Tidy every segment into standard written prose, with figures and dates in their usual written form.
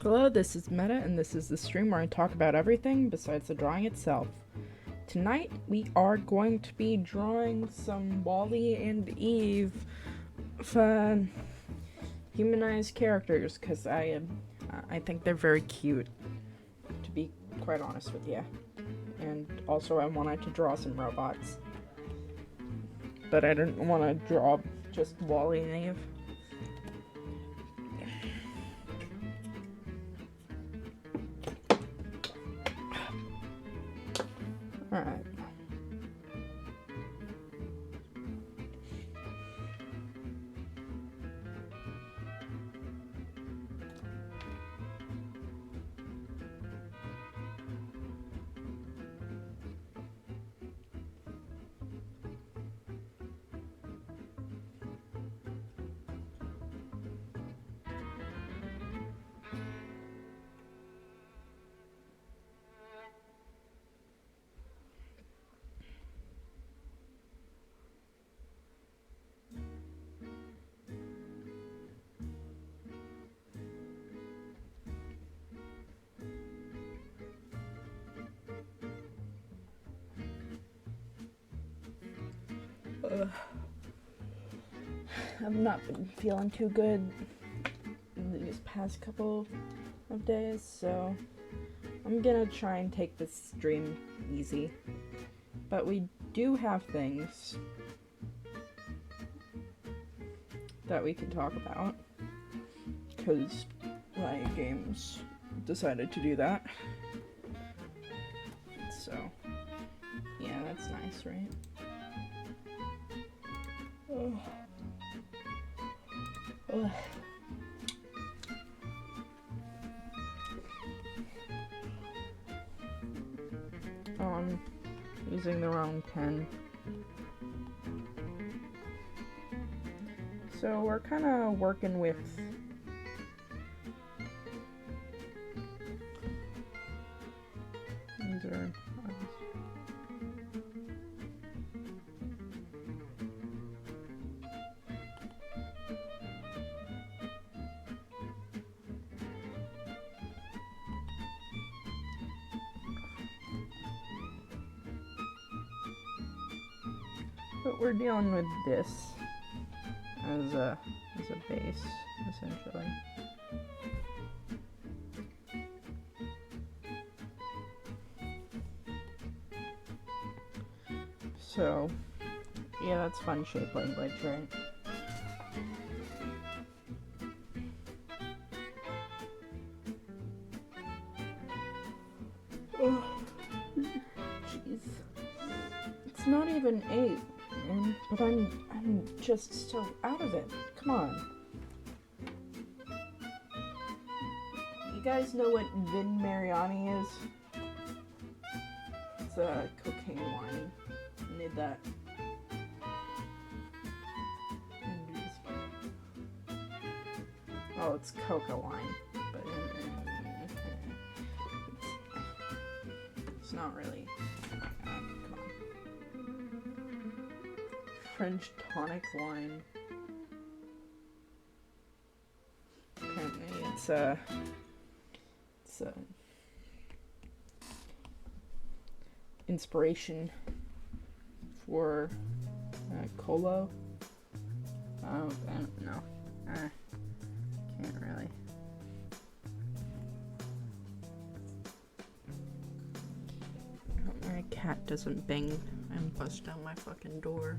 Hello, this is Meta, and this is the stream where I talk about everything besides the drawing itself. Tonight, we are going to be drawing some Wally and Eve fun humanized characters, because I think they're very cute, to be quite honest with you. And also, I wanted to draw some robots, but I didn't want to draw just Wally and Eve. Alright. I've not been feeling too good these past couple of days, so I'm gonna try and take this stream easy. But we do have things that we can talk about, because Riot Games decided to do that. So, yeah, that's nice, right? Oh. Oh. I'm using the wrong pen. So we're kind of working with these are but we're dealing with this as a base, essentially. So, yeah, that's fun shape language, right? Oh, jeez. It's not even 8, man, but I'm just so out of it. Come on. You guys know what Vin Mariani is? It's a cocaine wine. I need that. Oh, it's coca wine, but it's not really. Come on. French tonic wine. Apparently, it's inspiration for Colo. I don't know. Can't really. My cat doesn't bang and bust down my fucking door.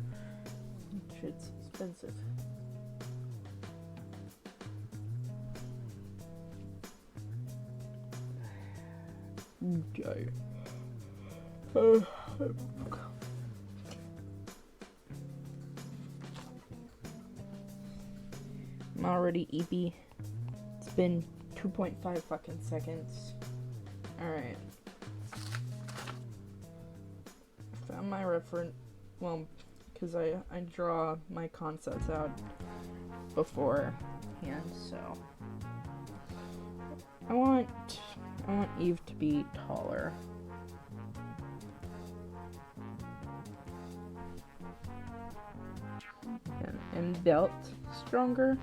Shit's expensive. Okay. I'm already EP. It's been 2.5 fucking seconds. Alright. Found my reference. Well, because I draw my concepts out beforehand, so I want Eve to be taller. And belt stronger.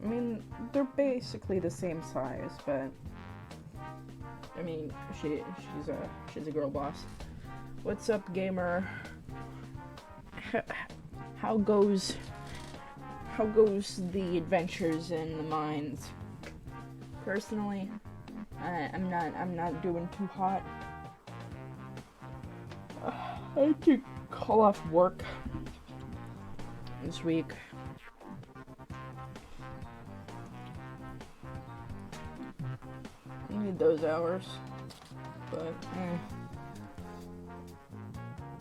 I mean, they're basically the same size, but I mean, she's a girl boss. What's up, gamer? How goes the adventures in the mines? Personally, I'm not doing too hot. I had to call off work this week. I need those hours, but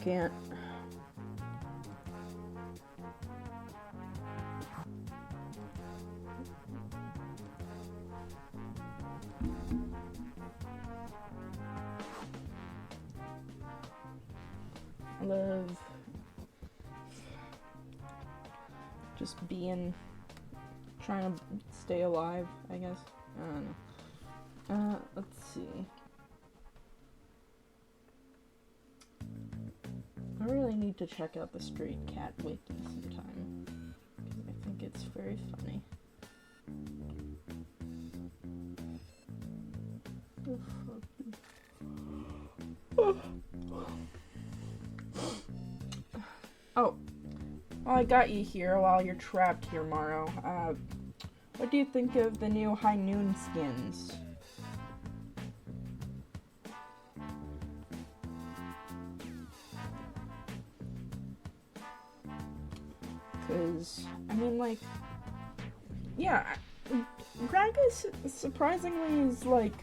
can't. I love just trying to stay alive, I guess. I don't know. Let's see. I really need to check out the Stray Cat Wiki sometime, because I think it's very funny. Oh, well, I got you here while you're trapped here, Morrow. What do you think of the new High Noon skins? Because, I mean, like, yeah, Gragas surprisingly is, like,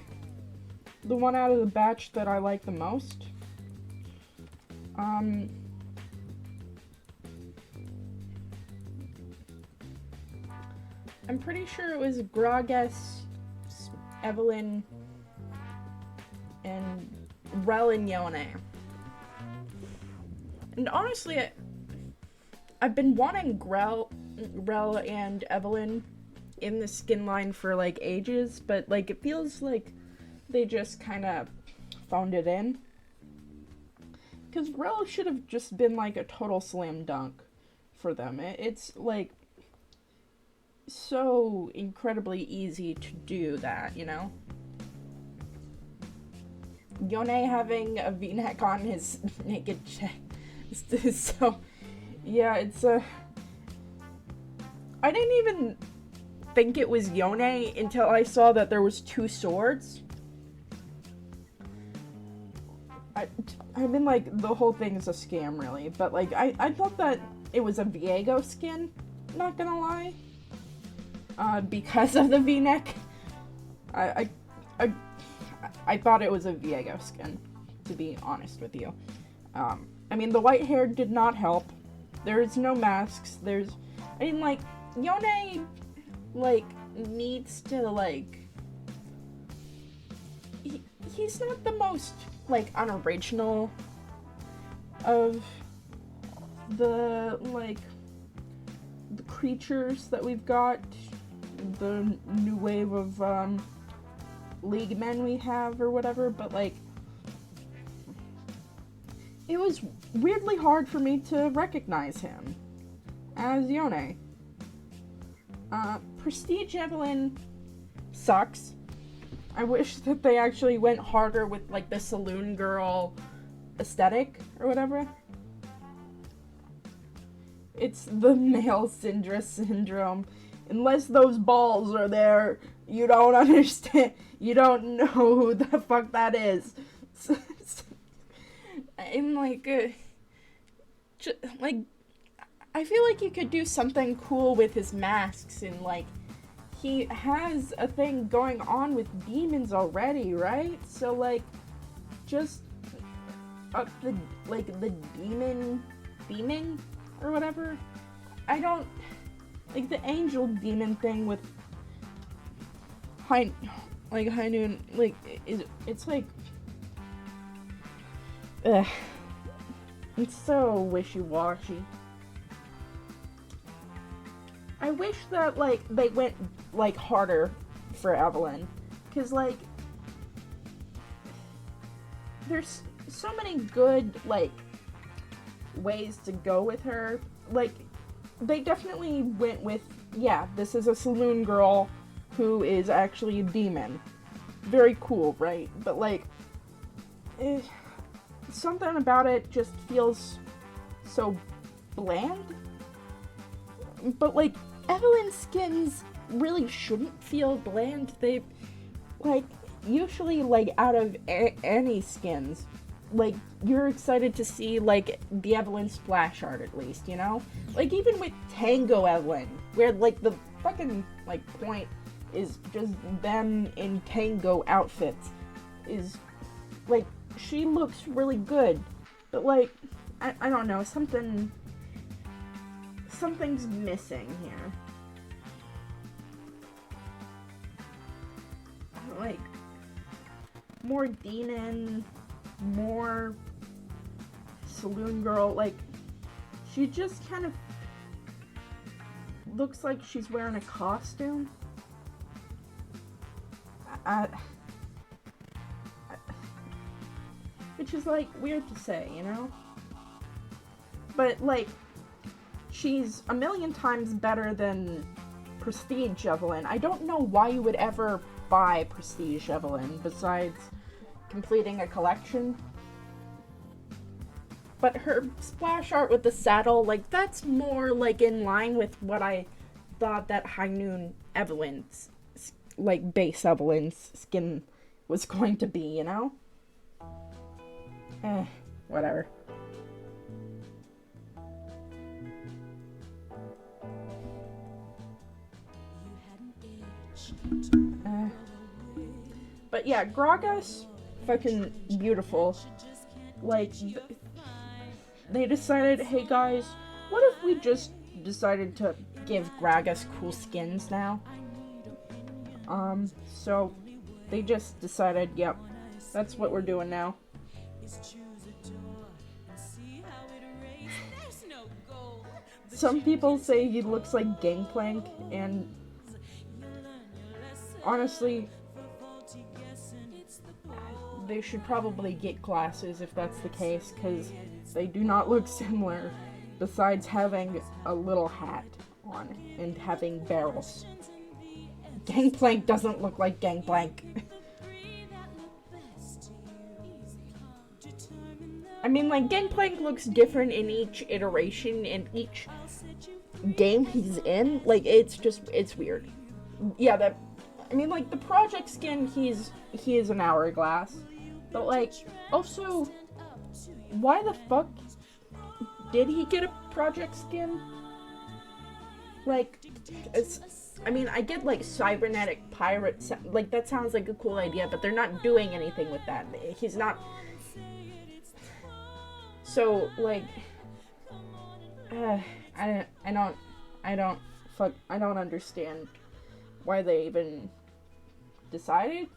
the one out of the batch that I like the most. I'm pretty sure it was Gragas, Evelyn, and Rel and Yone. And honestly, I've been wanting Rel and Evelyn in the skin line for, like, ages, but, like, it feels like they just kind of phoned it in. Because Rel should have just been, like, a total slam dunk for them. It's, like, so incredibly easy to do that, you know? Yone having a V-neck on his naked chest. So, yeah, it's I didn't even think it was Yone until I saw that there was two swords. I've been like, the whole thing is a scam, really. But, like, I thought that it was a Viego skin, not gonna lie. Because of the V-neck. I thought it was a Viego skin, to be honest with you. I mean, the white hair did not help. There's no masks. I mean, like, Yone, like, needs to, like... He's not the most, like, unoriginal of the, like, the creatures that we've got. The new wave of, League men we have, or whatever, but, like, it was weirdly hard for me to recognize him as Yone. Prestige Evelyn sucks. I wish that they actually went harder with, like, the saloon girl aesthetic, or whatever. It's the male Syndra syndrome. Unless those balls are there, you don't understand. You don't know who the fuck that is. I'm like, like, I feel like you could do something cool with his masks, and, like, he has a thing going on with demons already, right? So, like, just up the demon or whatever. I don't like the angel demon thing with High Noon. Like, it's like, it's so wishy-washy. I wish that, like, they went, like, harder for Evelyn. Because, like, there's so many good, like, ways to go with her. Like, they definitely went with, yeah, this is a saloon girl who is actually a demon. Very cool, right? But, like, something about it just feels so bland. But, like, Evelyn skins really shouldn't feel bland. They, like, usually, like, out of any skins, like, you're excited to see, like, the Evelyn splash art at least, you know? Like, even with Tango Evelyn, where, like, the fucking, like, point is just them in tango outfits, is, like, she looks really good. But, like, I don't know, something's missing here. Like, more demon, more saloon girl, like, she just kind of looks like she's wearing a costume. Which is, like, weird to say, you know? But, like, she's a million times better than Prestige Evelyn. I don't know why you would ever buy Prestige Evelyn besides completing a collection. But her splash art with the saddle, like, that's more, like, in line with what I thought that High Noon Evelyn's, like, base Evelyn's skin was going to be, you know? Whatever. But yeah, Gragas, fucking beautiful. Like, they decided, hey guys, what if we just decided to give Gragas cool skins now? So they just decided, yep, that's what we're doing now. Some people say he looks like Gangplank, and honestly, they should probably get glasses if that's the case, because they do not look similar, besides having a little hat on and having barrels. Gangplank doesn't look like Gangplank. I mean, like, Gangplank looks different in each iteration and each game he's in. Like, it's weird. Yeah, I mean, like, the Project skin, he is an hourglass. But, like, also, why the fuck did he get a Project skin? Like, I mean, I get, like, cybernetic pirate, like, that sounds like a cool idea, but they're not doing anything with that. He's not. So, like, I don't understand why they even decided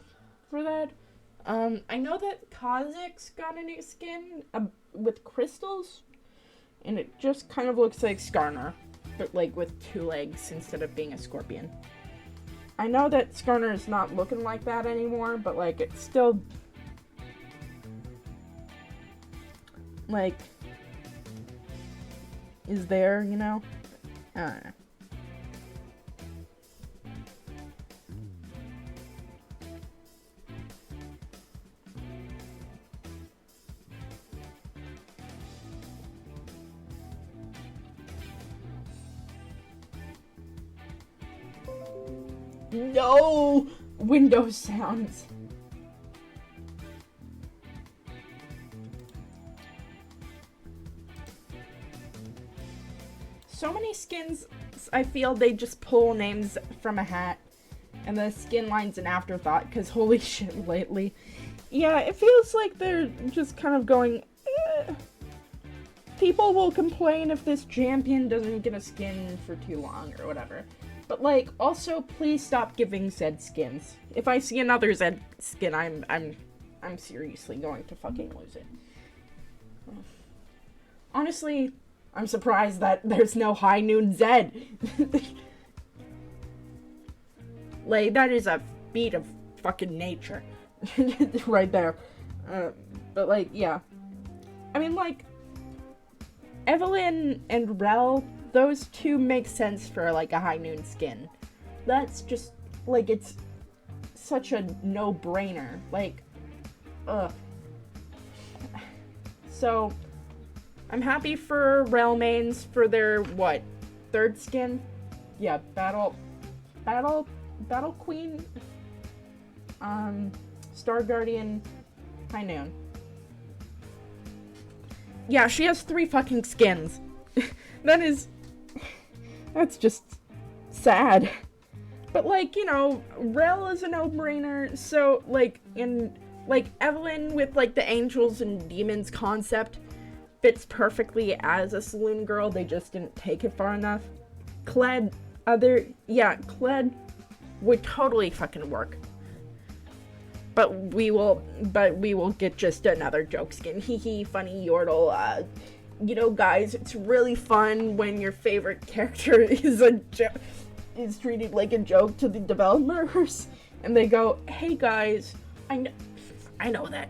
for that. I know that Kha'Zix got a new skin with crystals, and it just kind of looks like Skarner, but, like, with 2 legs instead of being a scorpion. I know that Skarner is not looking like that anymore, but, like, it's still, like, is there, you know? I don't know. No! Windows sounds. So many skins, I feel they just pull names from a hat, and the skin line's an afterthought, because holy shit, lately. Yeah, it feels like they're just kind of going, people will complain if this champion doesn't get a skin for too long, or whatever. But, like, also, please stop giving Zed skins. If I see another Zed skin, I'm seriously going to fucking lose it. Honestly, I'm surprised that there's no High Noon Zed. Like, that is a feat of fucking nature. Right there. But, like, yeah. I mean, like, Evelyn and Rel, those two make sense for like a High Noon skin. That's just like, it's such a no-brainer. Like, ugh. So I'm happy for Relmains for their what, third skin? Yeah, Battle Queen, Star Guardian, High Noon. Yeah, she has 3 fucking skins. That's just sad. But like, you know, Rel is a no-brainer, so like, Evelyn with like the angels and demons concept fits perfectly as a saloon girl, they just didn't take it far enough. Kled would totally fucking work. But we will get just another joke skin. Hee funny Yordle. You know, guys, it's really fun when your favorite character is treated like a joke to the developers, and they go, "Hey guys, I know that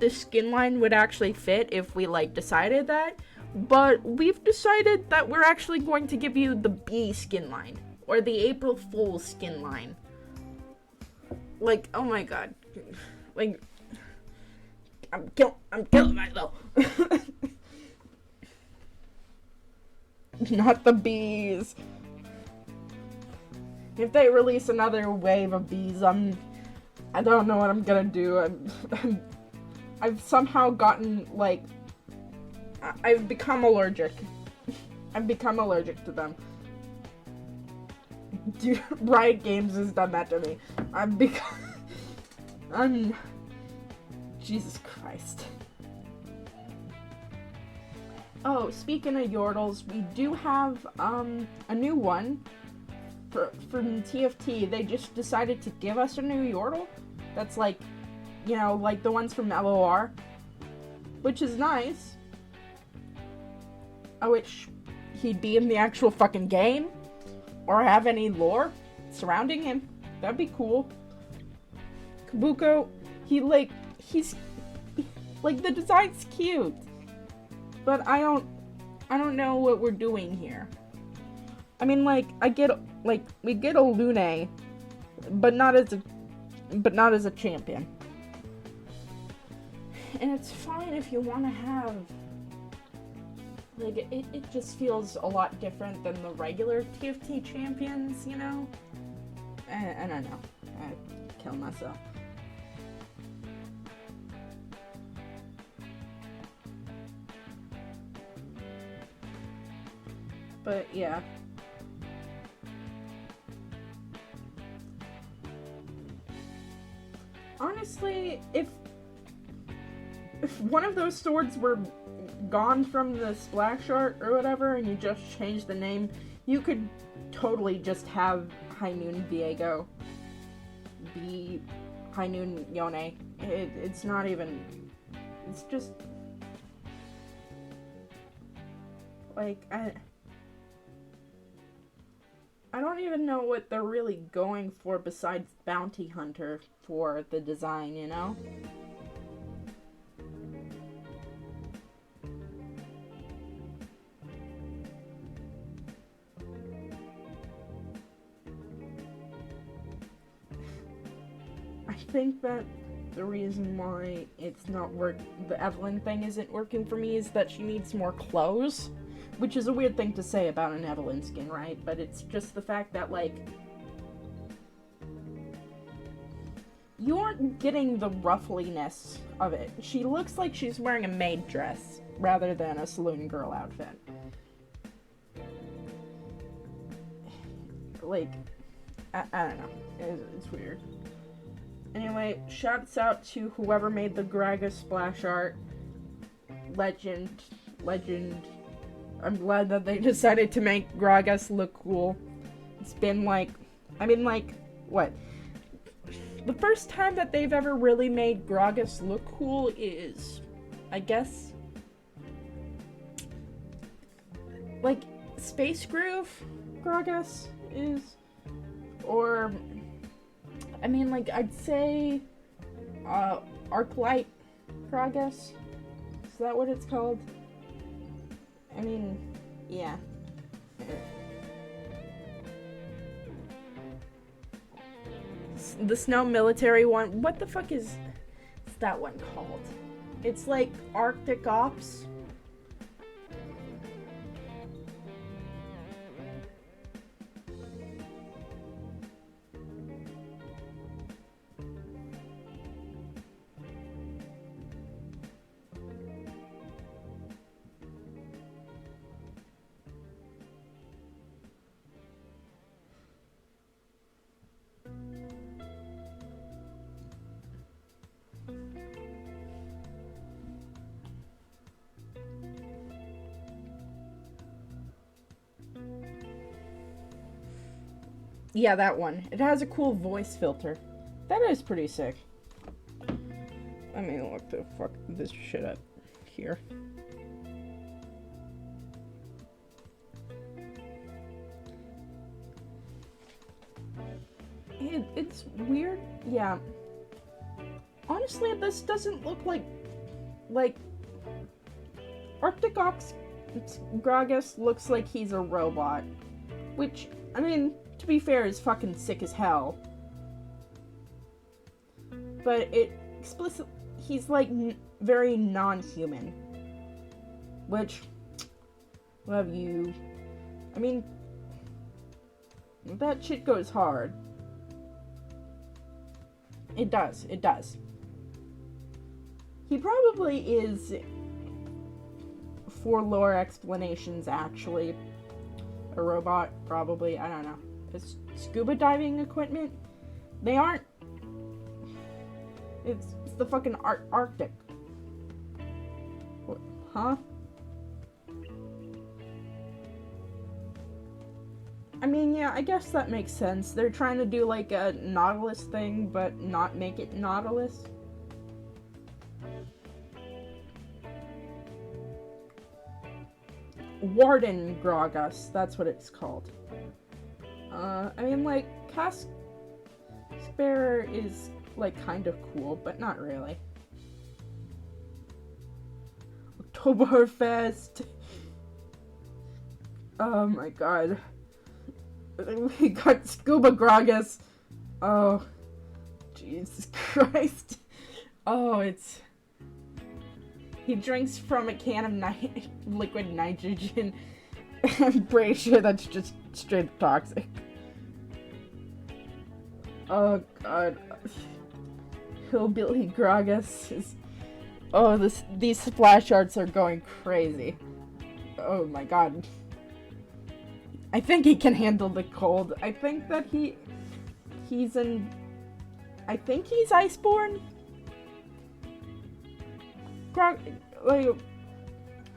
this skin line would actually fit if we like decided that, but we've decided that we're actually going to give you the B skin line or the April Fool's skin line." Like, oh my god. Like, I'm killing myself. Not the bees. If they release another wave of bees, I don't know what I'm gonna do. I've somehow gotten, like, I've become allergic. I've become allergic to them. Dude, Riot Games has done that to me. Jesus Christ. Oh, speaking of Yordles, we do have, a new one. From TFT, they just decided to give us a new Yordle. That's like, you know, like the ones from LOR. Which is nice. I wish he'd be in the actual fucking game. Or have any lore surrounding him. That'd be cool. Kabuko, he's like, the design's cute. But I don't know what we're doing here. I mean, like, we get a Lune, but not as a champion. And it's fine if you want to have, like, it just feels a lot different than the regular TFT champions, you know? I don't know. I kill myself. But, yeah. Honestly, if one of those swords were gone from the splash art or whatever, and you just changed the name, you could totally just have High Noon Viego be High Noon Yone. It's not even, it's just, like, I don't even know what they're really going for besides Bounty Hunter for the design, you know? I think that the reason why it's not the Evelyn thing isn't working for me is that she needs more clothes. Which is a weird thing to say about an Evelyn skin, right? But it's just the fact that, like, you aren't getting the ruffliness of it. She looks like she's wearing a maid dress rather than a saloon girl outfit. Like, I don't know. It's weird. Anyway, shouts out to whoever made the Gragas splash art. Legend. I'm glad that they decided to make Gragas look cool. It's been like, what? The first time that they've ever really made Gragas look cool is, I guess, like, Space Groove Gragas is, or, I'd say, Arclight Gragas. Is that what it's called? Yeah. The snow military one. What the fuck is that one called? It's like Arctic Ops. Yeah, that one. It has a cool voice filter. That is pretty sick. Let me look the fuck this shit up here. It's weird. Yeah. Honestly, this doesn't look like Arctic Ops Gragas looks like he's a robot, which, I mean, to be fair, is fucking sick as hell. But he's like very non-human, which, love you. I mean, that shit goes hard. It does. He probably is, for lore explanations, actually a robot, probably. I don't know. It's scuba diving equipment. They aren't. It's the fucking Arctic. What? Huh? I mean, yeah, I guess that makes sense. They're trying to do like a Nautilus thing, but not make it Nautilus. Warden Gragas, that's what it's called. I mean, like, Casper is, like, kind of cool, but not really. Oktoberfest! Oh my god. We got Scuba Gragas! Oh, Jesus Christ. Oh, it's... He drinks from a can of liquid nitrogen. I'm pretty sure that's just straight toxic. Oh god. Hillbilly Gragas is... Oh, these splash arts are going crazy. Oh my god. I think he can handle the cold. I think that he's I think he's Iceborne? Like,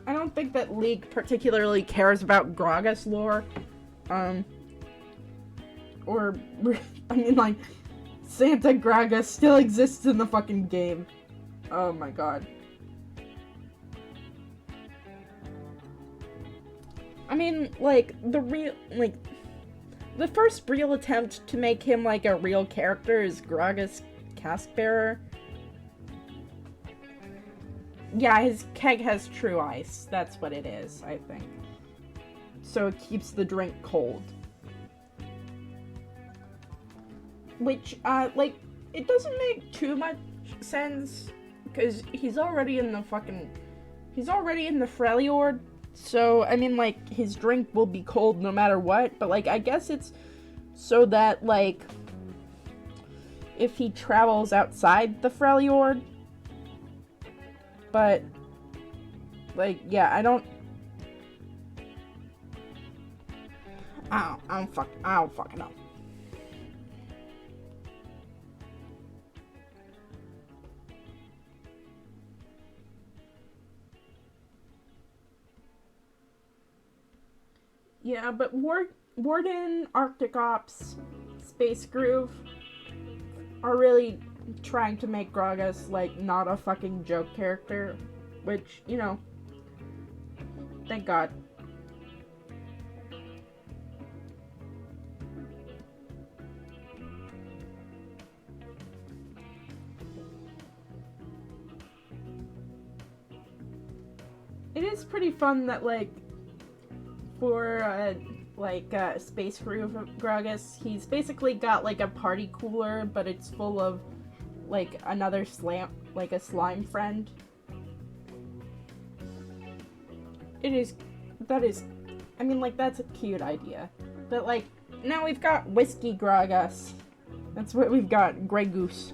I don't think that League particularly cares about Gragas lore. Or, I mean, like, Santa Gragas still exists in the fucking game. Oh my god. I mean, like, the first real attempt to make him, like, a real character is Gragas Caskbearer. Yeah, his keg has true ice. That's what it is, I think. So it keeps the drink cold. Which, like, it doesn't make too much sense, because he's already in the Freljord, so, I mean, like, his drink will be cold no matter what, but, like, I guess it's so that, like, if he travels outside the Freljord, but, like, yeah, I don't fucking know. Yeah, but Warden, Arctic Ops, Space Groove are really trying to make Gragas, like, not a fucking joke character, which, you know, thank God. It is pretty fun that, like, for Space Gragas. He's basically got like a party cooler, but it's full of like another a slime friend. I mean, like, that's a cute idea. But like, now we've got Whiskey Gragas. That's what we've got, Grey Goose.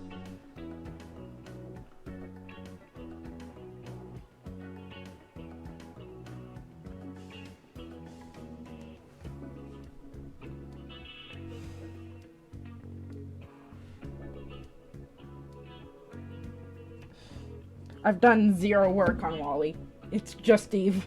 I've done zero work on Wally. It's just Eve.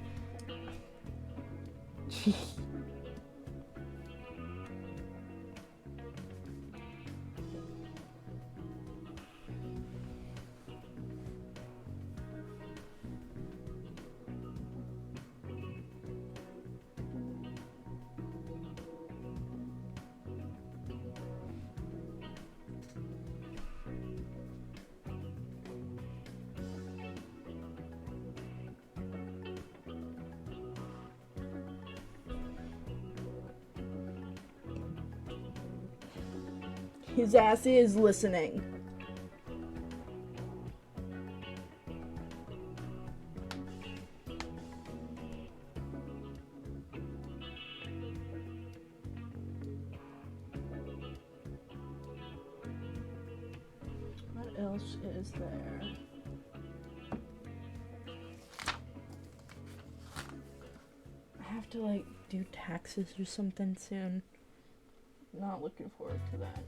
His ass is listening. What else is there? I have to like do taxes or something soon. Not looking forward to that.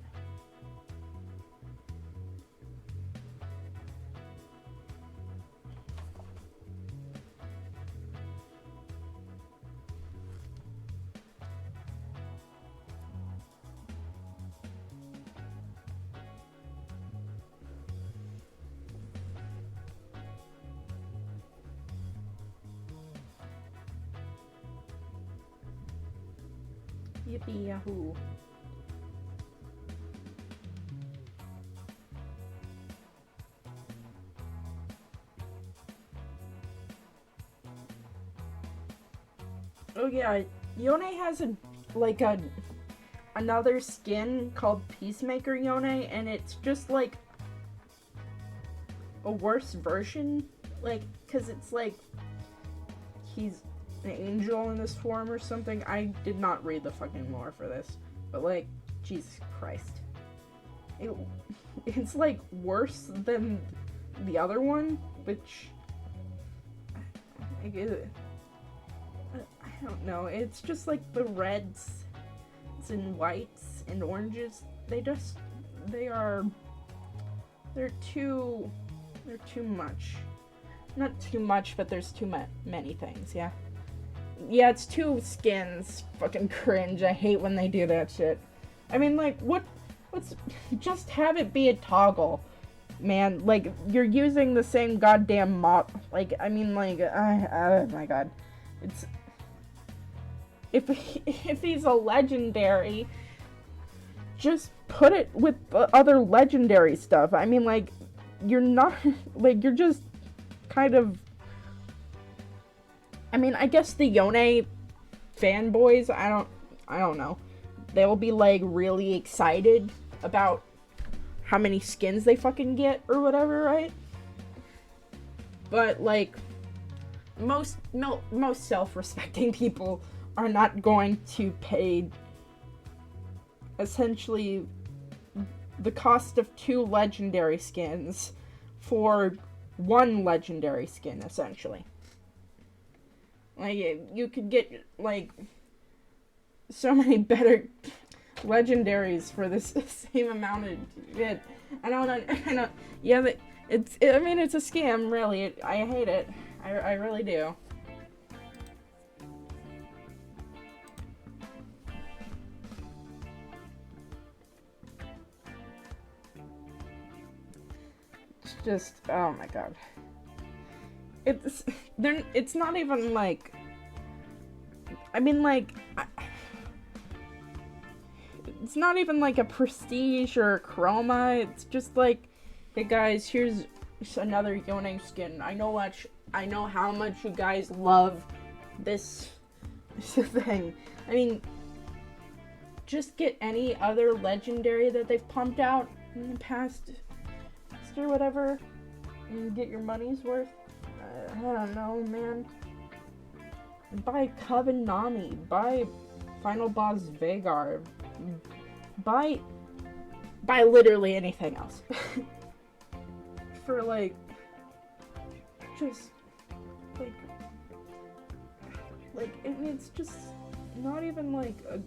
Yippee yahoo. Oh yeah, Yone has another skin called Peacemaker Yone, and it's just like a worse version, like, cause it's like he's an angel in this form or something. I did not read the fucking lore for this, but like, Jesus Christ, it's like worse than the other one, which I don't know. It's just like the reds and whites and oranges. They're too much. Not too much, but there's too many things. Yeah. Yeah, it's two skins. Fucking cringe. I hate when they do that shit. I mean, like, what's just have it be a toggle, man. Like, you're using the same goddamn mod. Like, I mean, like, oh my god, it's if he's a legendary, just put it with the other legendary stuff. I mean, like, you're not like, you're just kind of. I mean, I guess the Yone fanboys, I don't know. They'll be, like, really excited about how many skins they fucking get or whatever, right? But, like, most self-respecting people are not going to pay essentially the cost of 2 legendary skins for 1 legendary skin, essentially. Like, you could get, like, so many better legendaries for this same amount of shit. I don't, yeah, but I mean, it's a scam, really. I hate it. I really do. It's just, oh my god. It's not even like, I mean, like, it's not even like a prestige or a chroma. It's just like, hey guys, here's another Yone skin. I know how much you guys love this It's the thing. I mean, just get any other legendary that they've pumped out in the past or whatever, and get your money's worth. I don't know, man. Buy Coven Nami. Buy Final Boss Veigar. Buy literally anything else. For like, just like it's just not even like a,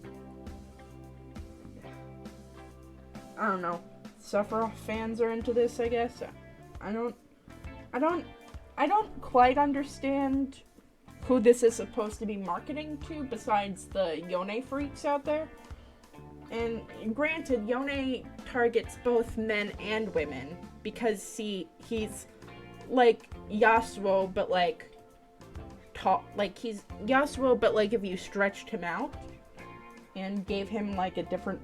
I don't know. Sephiroth fans are into this, I guess. I don't quite understand who this is supposed to be marketing to besides the Yone freaks out there. And granted, Yone targets both men and women because he's like Yasuo, but like he's Yasuo, but like if you stretched him out and gave him like a different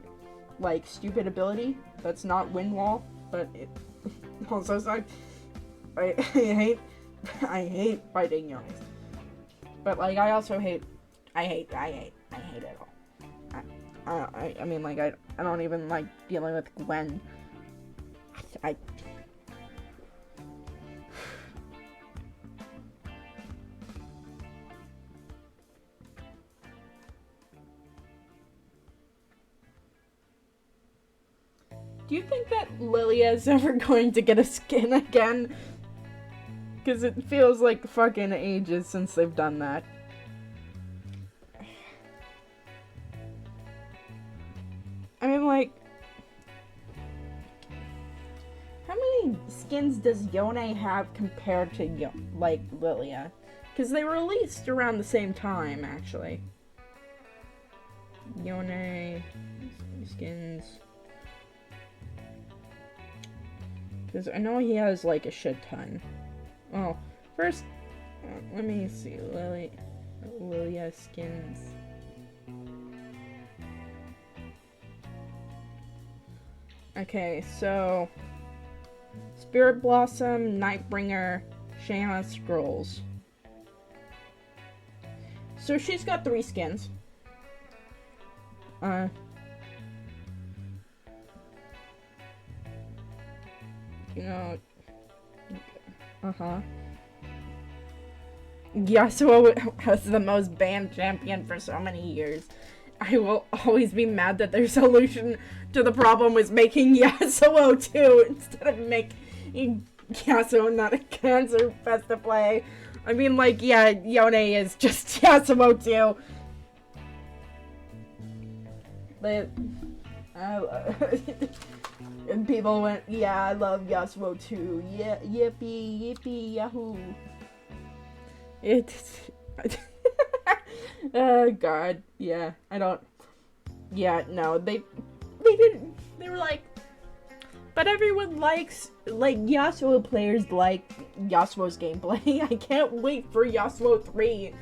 like stupid ability that's not wind wall, but it also sucks. I hate fighting Yonis, but like I also hate it all. I mean, like I don't even like dealing with Gwen. Do you think that Lilia is ever going to get a skin again? Because it feels like fucking ages since they've done that. I mean, like, how many skins does Yone have compared to, like, Lilia? Because they were released around the same time, actually. Yone skins. Because I know he has, like, a shit ton. Oh, first, let me see. Lilia skins. Okay, so Spirit Blossom, Nightbringer, Shayna Scrolls. So she's got 3 skins. You know, Yasuo has the most banned champion for so many years. I will always be mad that their solution to the problem was making Yasuo 2 instead of making Yasuo not a cancer fest to play. I mean, like, yeah, Yone is just Yasuo 2. But, and people went, yeah, I love Yasuo 2. Yeah, yippee, yahoo. It's... Oh, God. Yeah, I don't... Yeah, no, they didn't... They were like... But everyone likes... Like, Yasuo players like Yasuo's gameplay. I can't wait for Yasuo 3.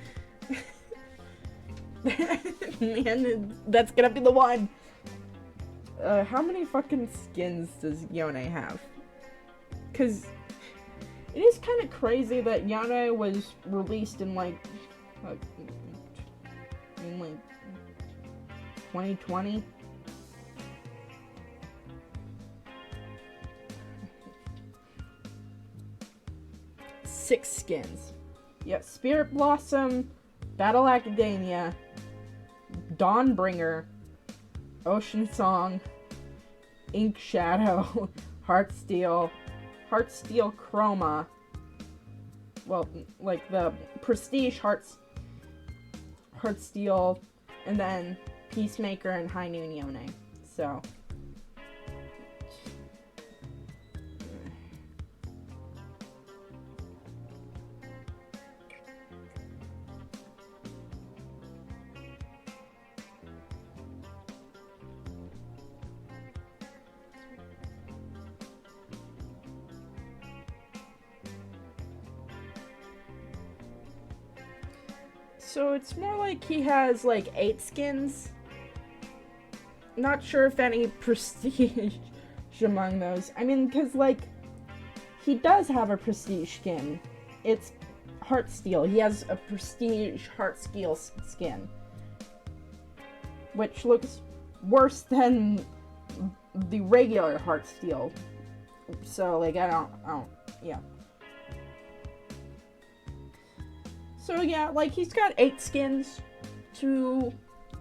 Man, that's gonna be the one. How many fucking skins does Yone have? Because it is kind of crazy that Yone was released in like 2020. Six skins. Yeah, Spirit Blossom, Battle Academia, Dawnbringer, Ocean Song, Ink Shadow, Heartsteel Chroma. Well, like the Prestige Heartsteel, and then Peacemaker and High Noon Yone. So. So it's more like he has like 8 skins. Not sure if any prestige among those. I mean, because like he does have a prestige skin. It's Heartsteel. He has a prestige Heartsteel skin. which looks worse than the regular Heartsteel. So, like, I don't, yeah. So, yeah, like, he's got 8 skins to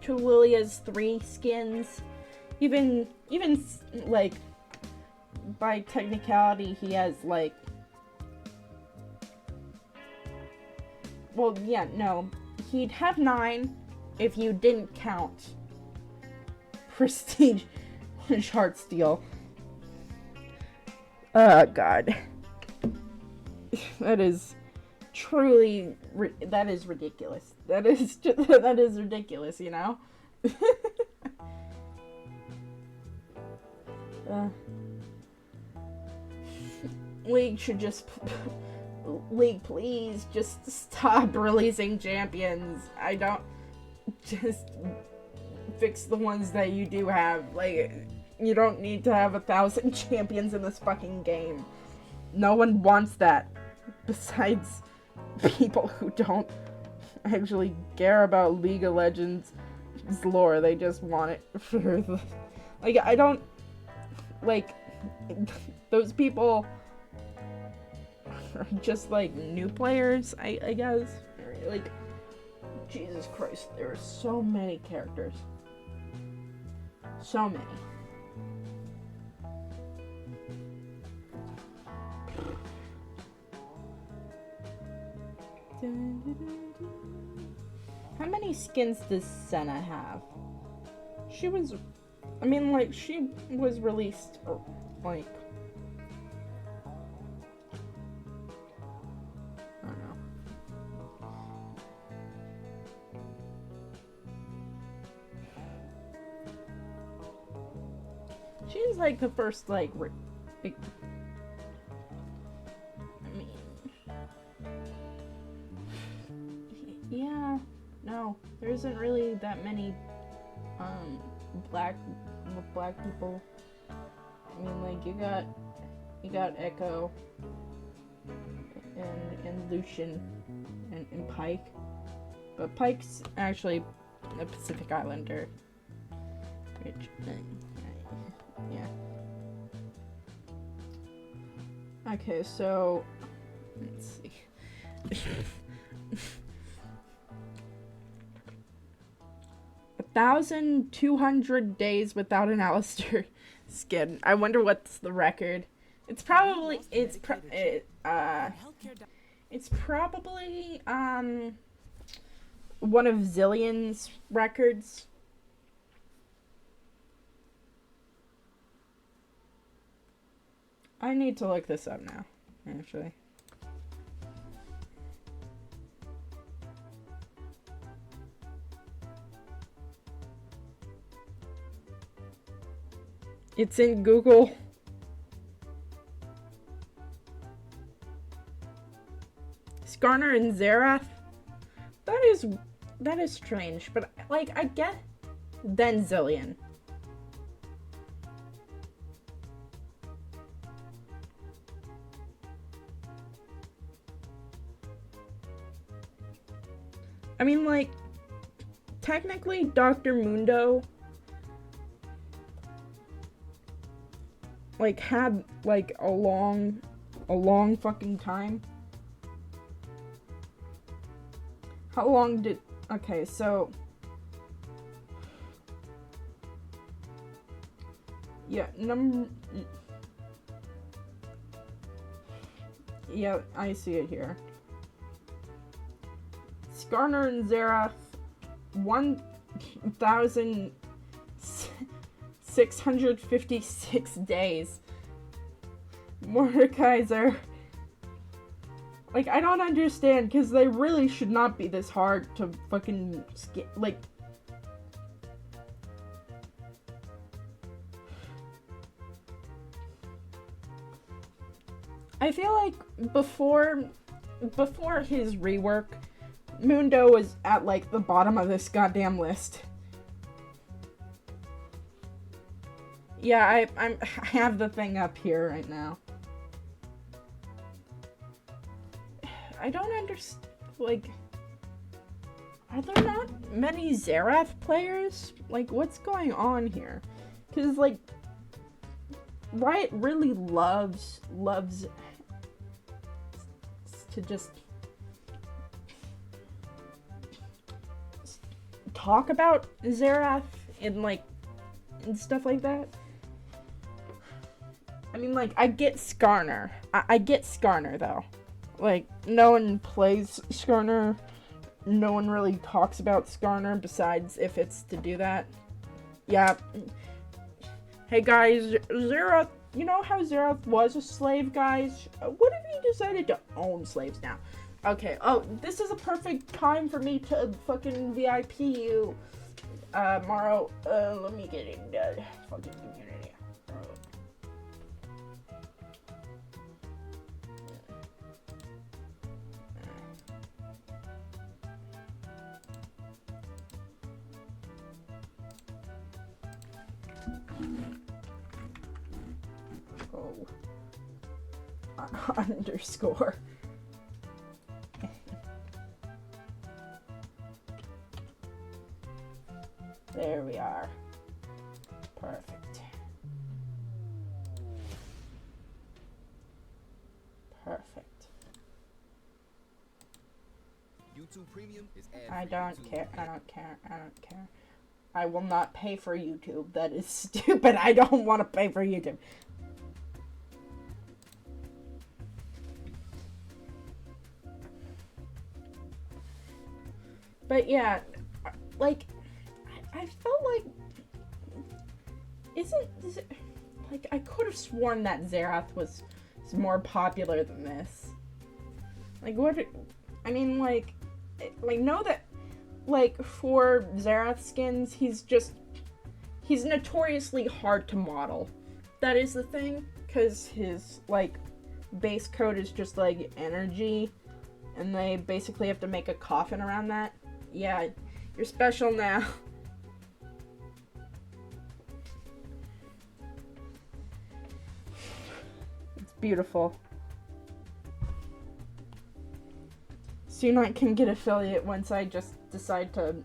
Lilia's 3 skins. Even, like, by technicality, he has, like, well, yeah, no, he'd have 9 if you didn't count Prestige Heartsteel. God. That is truly, that is ridiculous. That is ridiculous, you know? League should just, League, please, just stop releasing champions. I don't, just fix the ones that you do have. Like, you don't need to have 1,000 champions in this fucking game. No one wants that. Besides people who don't actually care about League of Legends' lore. They just want it for the... Like, I don't... Like, those people are just, like, new players, I guess. Like, Jesus Christ, there are so many characters. So many. How many skins does Senna have? She was... I mean, like, she was released, like... I don't know. She's, like, the first, like, big... I mean... Yeah, no, there isn't really that many, black people. I mean, like, you got Echo, and Lucian, and Pyke, but Pyke's actually a Pacific Islander, which, yeah. Okay, so, let's see. 1,200 days without an Alistair skin. I wonder what's the record. It's probably it's probably one of Zillion's records. I need to look this up now, actually. It's in Google. Skarner and Xerath? That is strange, but, like, I get then Zilean. I mean, like, technically Dr. Mundo, like, had, like, a long fucking time. How long did... Okay, so... Yeah, Yeah, I see it here. Skarner and Xerath, 1,656 days. Mordekaiser. Like, I don't understand, because they really should not be this hard to fucking like... I feel like before his rework, Mundo was at, like, the bottom of this goddamn list. Yeah, I have the thing up here right now. I don't understand, like... Are there not many Xerath players? Like, what's going on here? Because, like, Riot really loves to just talk about Xerath and, like, and stuff like that. I mean, like, I get Skarner. I get Skarner, though. Like, no one plays Skarner. No one really talks about Skarner besides if it's to do that. Yeah. Hey guys, Xerath, you know how Xerath was a slave, guys? What if he decided to own slaves now? Okay, oh, this is a perfect time for me to fucking VIP you. Morrow, let me get in the fucking community. Oh. Underscore. There we are. Perfect. Perfect. YouTube Premium is I don't care. I don't care. I don't care. I will not pay for YouTube. That is stupid. I don't want to pay for YouTube. But yeah, like, I felt like, like, I could have sworn that Xerath was more popular than this. Like, what, I mean, like, know that, like, for Xerath skins, he's notoriously hard to model. That is the thing, because his, like, base code is just, like, energy, and they basically have to make a coffin around that. Yeah, you're special now. It's beautiful. Soon I can get affiliate once I just decide to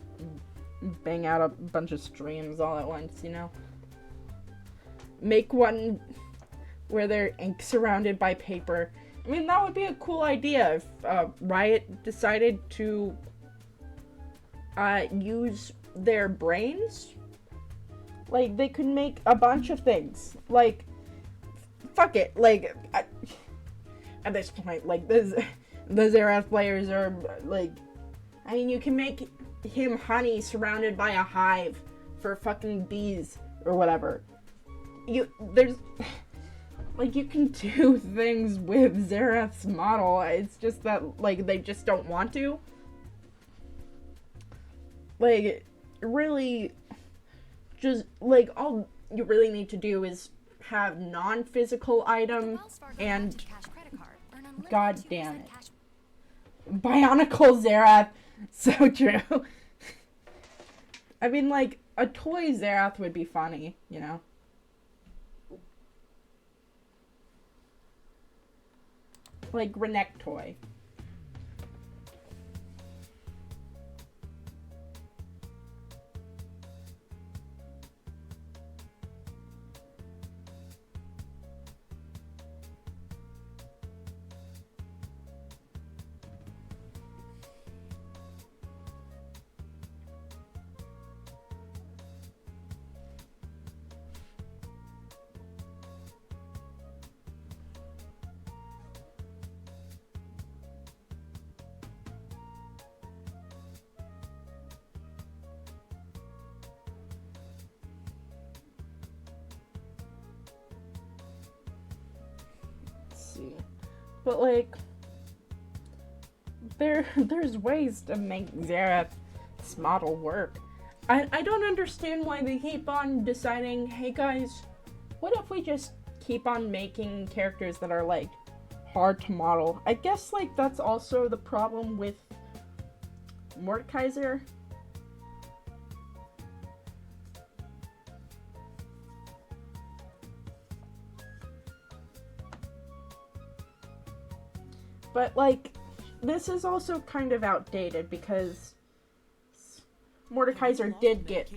bang out a bunch of streams all at once, you know? Make one where they're ink surrounded by paper. I mean, that would be a cool idea if Riot decided to use their brains. Like, they could make a bunch of things. Like, fuck it. Like, at this point, like, the Xerath players are, like, I mean, you can make him honey surrounded by a hive for fucking bees or whatever. There's, like, you can do things with Xerath's model. It's just that, like, they just don't want to. Like, really, just, like, all you really need to do is have non-physical item and, god damn it. Bionicle Xerath, so true. I mean, like, a toy Xerath would be funny, you know? Like, Renektoy. See. But, like, there's ways to make Xerath's model work. I don't understand why they keep on deciding, hey guys, what if we just keep on making characters that are, like, hard to model? I guess, like, that's also the problem with Mordekaiser. But, like, this is also kind of outdated because Mordekaiser did get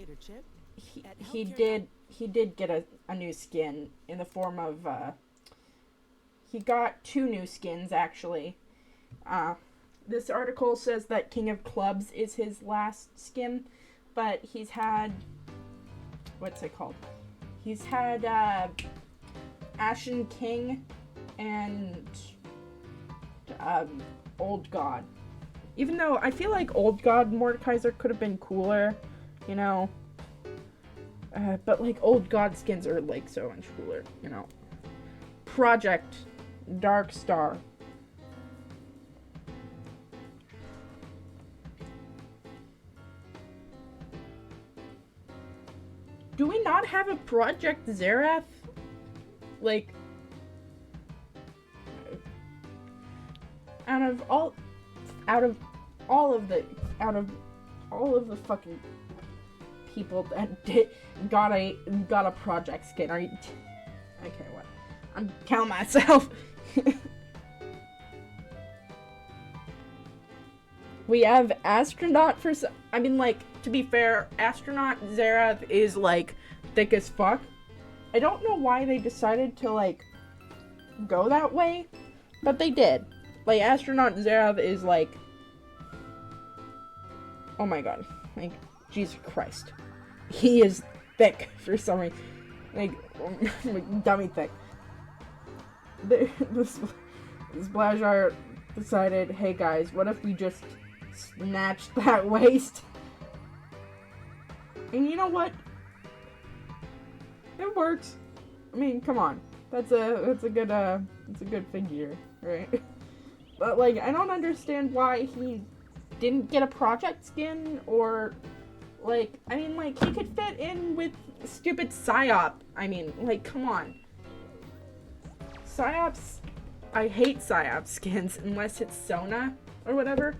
he did get a new skin in the form of he got 2 new skins actually. This article says that King of Clubs is his last skin, but he's had what's it called? He's had Ashen King and Old God. Even though I feel like Old God Mordekaiser could have been cooler, you know. But like Old God skins are like so much cooler, you know. Project Dark Star. Do we not have a Project Xerath? Like, out of all of the fucking people that got a project skin, are you? Okay, what? I'm counting myself. We have Astronaut for I mean, like, to be fair, Astronaut Xerath is like thick as fuck. I don't know why they decided to like go that way, but they did. Like, Astronaut Xerath is like, oh my god, like, Jesus Christ, he is thick for some reason, like dummy thick. This Blazar decided, hey guys, what if we just snatched that waist? And you know what? It works. I mean, come on, that's a good figure, right? But like, I don't understand why he didn't get a project skin, or like, I mean, like, he could fit in with stupid Psyop. I mean, like, come on. Psyops, I hate Psyop skins unless it's Sona or whatever.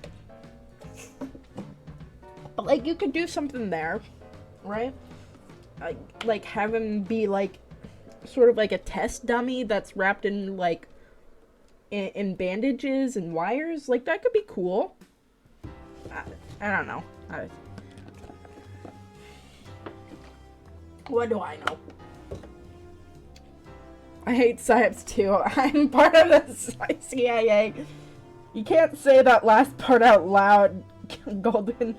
But like, you could do something there, right? Like have him be like sort of like a test dummy that's wrapped in like in bandages and wires. Like, that could be cool. I don't know. What do I know? I hate Psyops too. I'm part of the CIA. You can't say that last part out loud, Golden.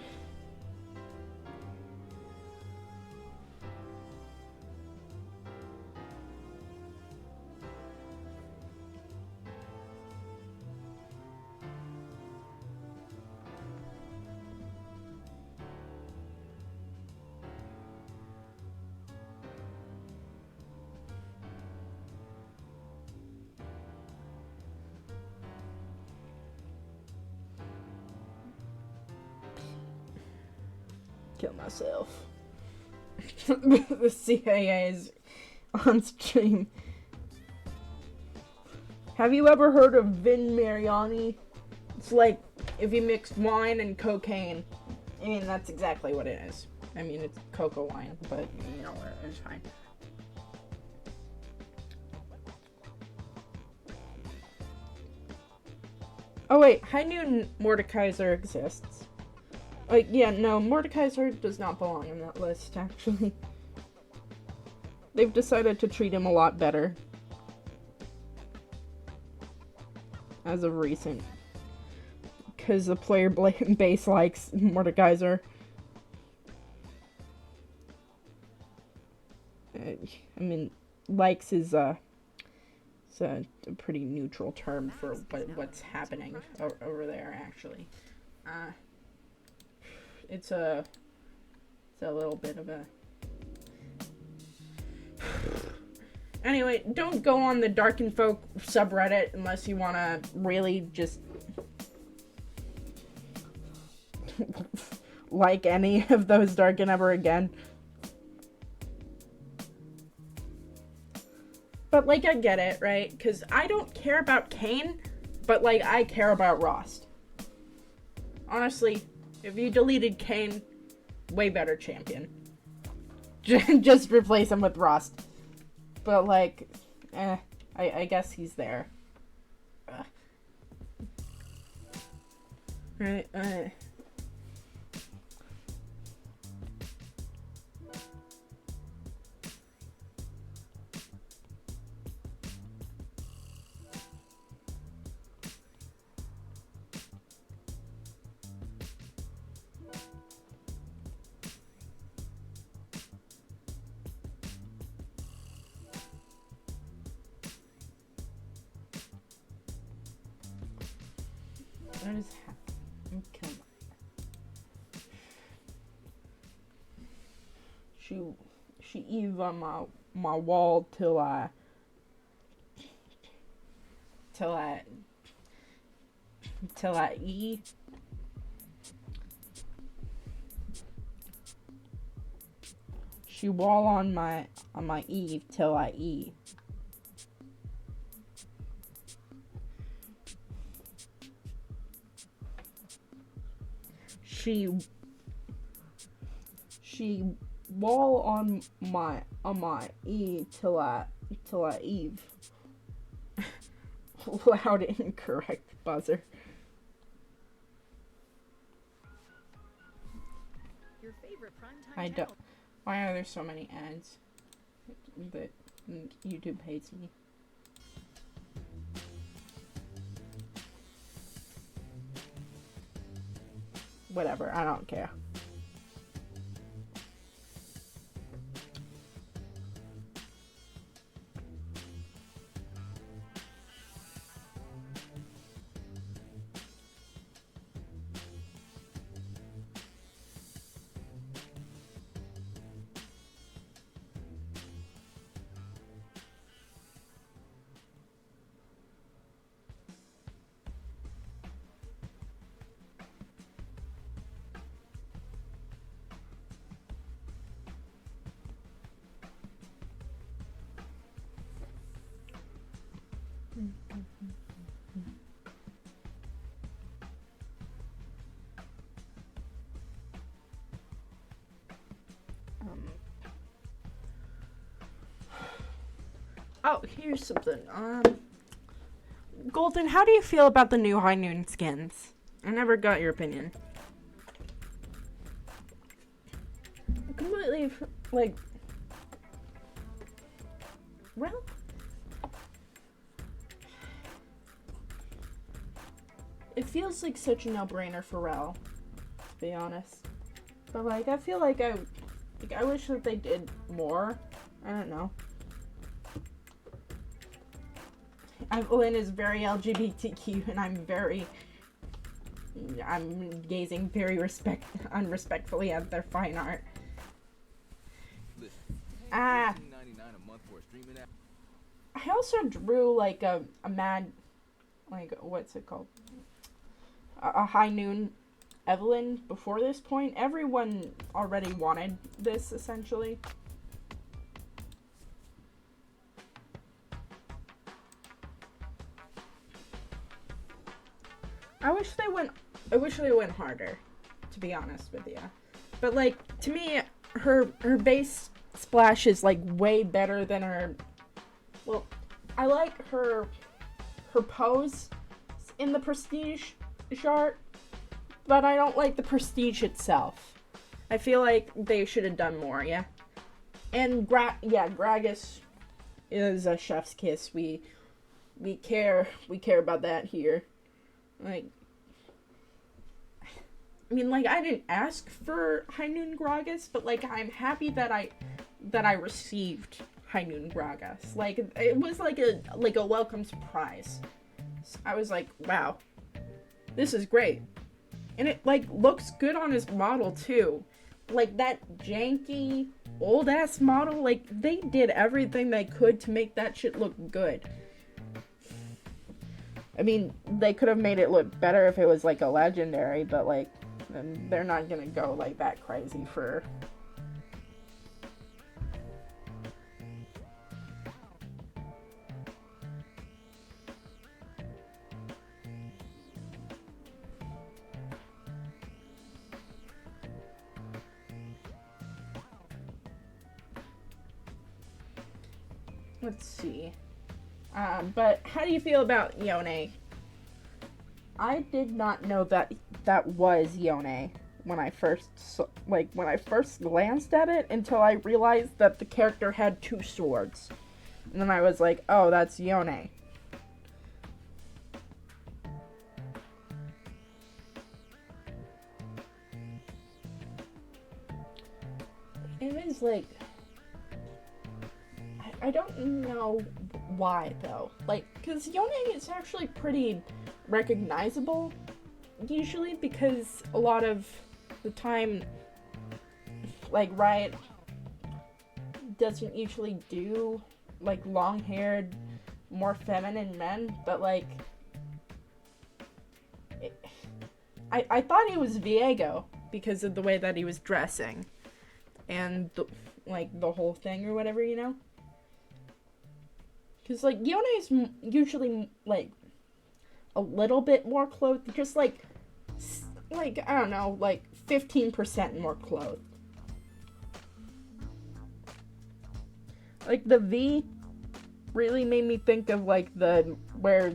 Kill myself. The CIA is on stream. Have you ever heard of Vin Mariani? It's like if you mixed wine and cocaine. I mean, that's exactly what it is. I mean, it's cocoa wine, but you know, it's fine. Oh wait, I knew Mordekaiser exists. Like, yeah, no, Mordekaiser does not belong in that list, actually. They've decided to treat him a lot better. As of recent. Because the player base likes Mordekaiser. I mean, likes is, it's a pretty neutral term for what's happening over there, actually. It's a little bit of a... Anyway, don't go on the Darken Folk subreddit unless you want to really just like any of those Darken ever again. But, like, I get it, right? Because I don't care about Kayn, but, like, I care about Rost. Honestly, if you deleted Kayn, way better champion. Just replace him with Rost. But, like, I guess he's there. Right, That is I'm killing she Eve on my wall till I E. She wall on my Eve till I E. She wall on my E till I Eve. Loud incorrect buzzer. Your favorite primetime I channel. don't. Why are there so many ads? That YouTube hates me. Whatever, I don't care. Oh, here's something. Golden, how do you feel about the new High Noon skins? I never got your opinion. Completely, like, well, it feels like such a no-brainer for Rel, to be honest. But like, I feel like I wish that they did more. I don't know. Evelyn is very LGBTQ, and I'm gazing very unrespectfully at their fine art. Listen, Ah. $14.99 a month for a streaming app. I also drew like a mad, like, what's it called? A High Noon Evelyn before this point. Everyone already wanted this, essentially. I wish they went harder, to be honest with you. But like, to me, her base splash is like way better than her. Well, I like her pose in the Prestige chart, but I don't like the Prestige itself. I feel like they should have done more, yeah. And Gragas is a chef's kiss. We care about that here. Like, I mean, like, I didn't ask for High Noon Gragas, but like, I'm happy that I received High Noon Gragas. Like, it was like a welcome surprise. I was like, wow, this is great. And it like looks good on his model too. Like that janky old ass model, like they did everything they could to make that shit look good. I mean, they could have made it look better if it was like a legendary, but like they're not gonna go like that crazy for. Let's see. But how do you feel about Yone? I did not know that was Yone when I first glanced at it until I realized that the character had two swords. And then I was like, oh, that's Yone. It is like, I don't know why though. Like, cause Yone is actually pretty recognizable, usually because a lot of the time, like, Riot doesn't usually do, like, long-haired, more feminine men, but, like, I thought it was Viego because of the way that he was dressing and, the whole thing or whatever, you know? Because, like, Yone is usually, like, a little bit more clothed, just, like, I don't know, like, 15% more clothed. Like, the V really made me think of, like, where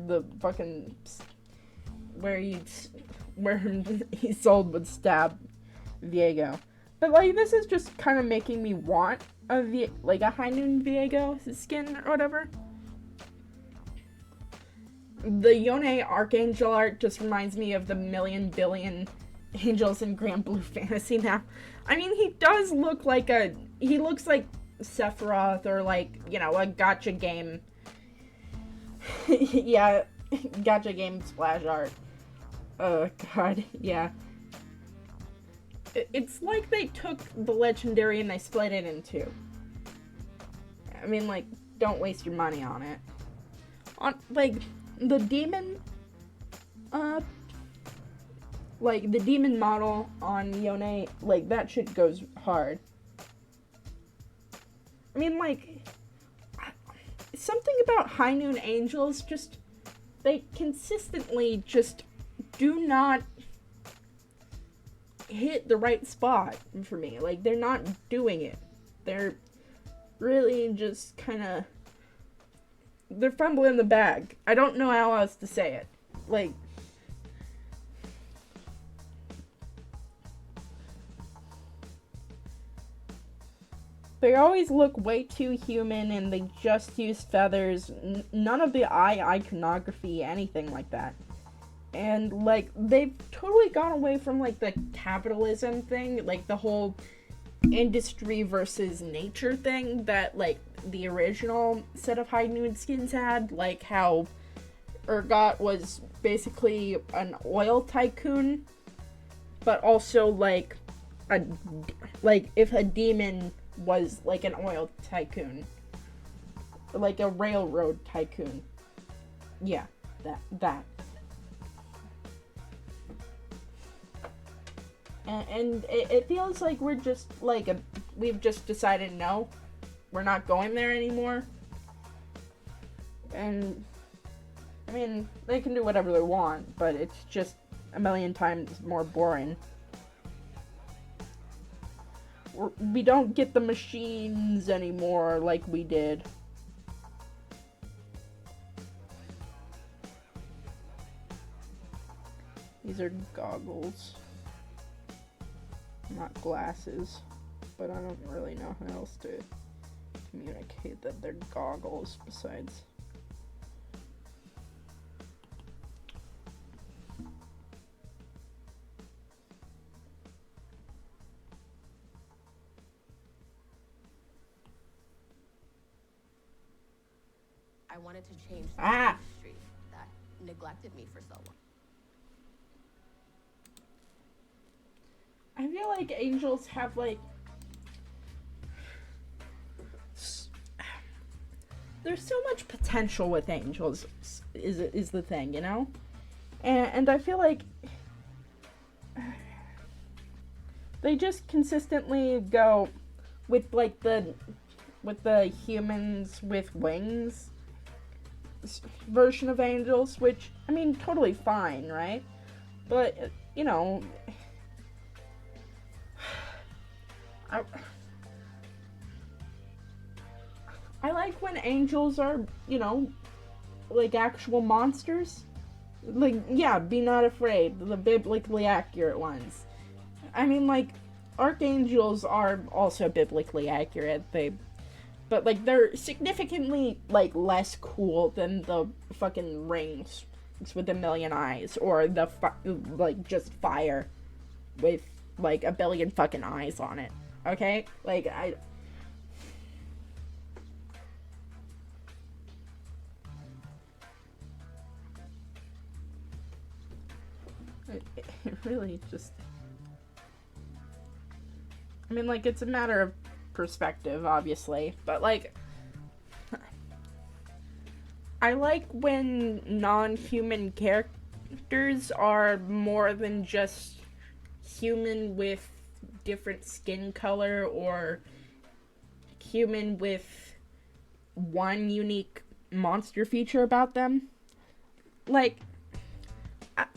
Isolde would stab Viego. But, like, this is just kind of making me want a High Noon Viego skin or whatever. The Yone Archangel art just reminds me of the million billion angels in Grand Blue Fantasy now. I mean, he looks like Sephiroth or, like, you know, a gacha game. Yeah, gacha game splash art. Oh, God, yeah. It's like they took the legendary and they split it in two. I mean, like, don't waste your money on it. Like, the demon, the demon model on Yone, like, that shit goes hard. I mean, like, something about High Noon Angels, just, they consistently just do not hit the right spot for me. Like, they're not doing it. They're really just kind of, they're fumbling the bag. I don't know how else to say it. Like, they always look way too human and they just use feathers. None of the eye iconography, anything like that. And, like, they've totally gone away from, like, the capitalism thing, like, the whole industry versus nature thing that, like, the original set of High Noon skins had, like how Urgot was basically an oil tycoon, but also, like, if a demon was, like, an oil tycoon, like a railroad tycoon. Yeah, that. And it feels like we're just, like, we've just decided, no, we're not going there anymore. And, I mean, they can do whatever they want, but it's just a million times more boring. We don't get the machines anymore like we did. These are goggles. Not glasses, but I don't really know how else to communicate that they're goggles besides. I wanted to change the industry that neglected me for so long. I feel like angels have, like, there's so much potential with angels is the thing, you know? And I feel like they just consistently go with, like, the humans with wings version of angels, which, I mean, totally fine, right? But, you know, I like when angels are, you know, like actual monsters. Like, yeah, be not afraid, the biblically accurate ones. I mean, like, archangels are also biblically accurate, but, like, they're significantly, like, less cool than the fucking rings with a million eyes, or the, like, just fire with, like, a billion fucking eyes on it. Okay? Like, It really just... I mean, like, it's a matter of perspective, obviously, but, like, I like when non-human characters are more than just human with different skin color or human with one unique monster feature about them. Like,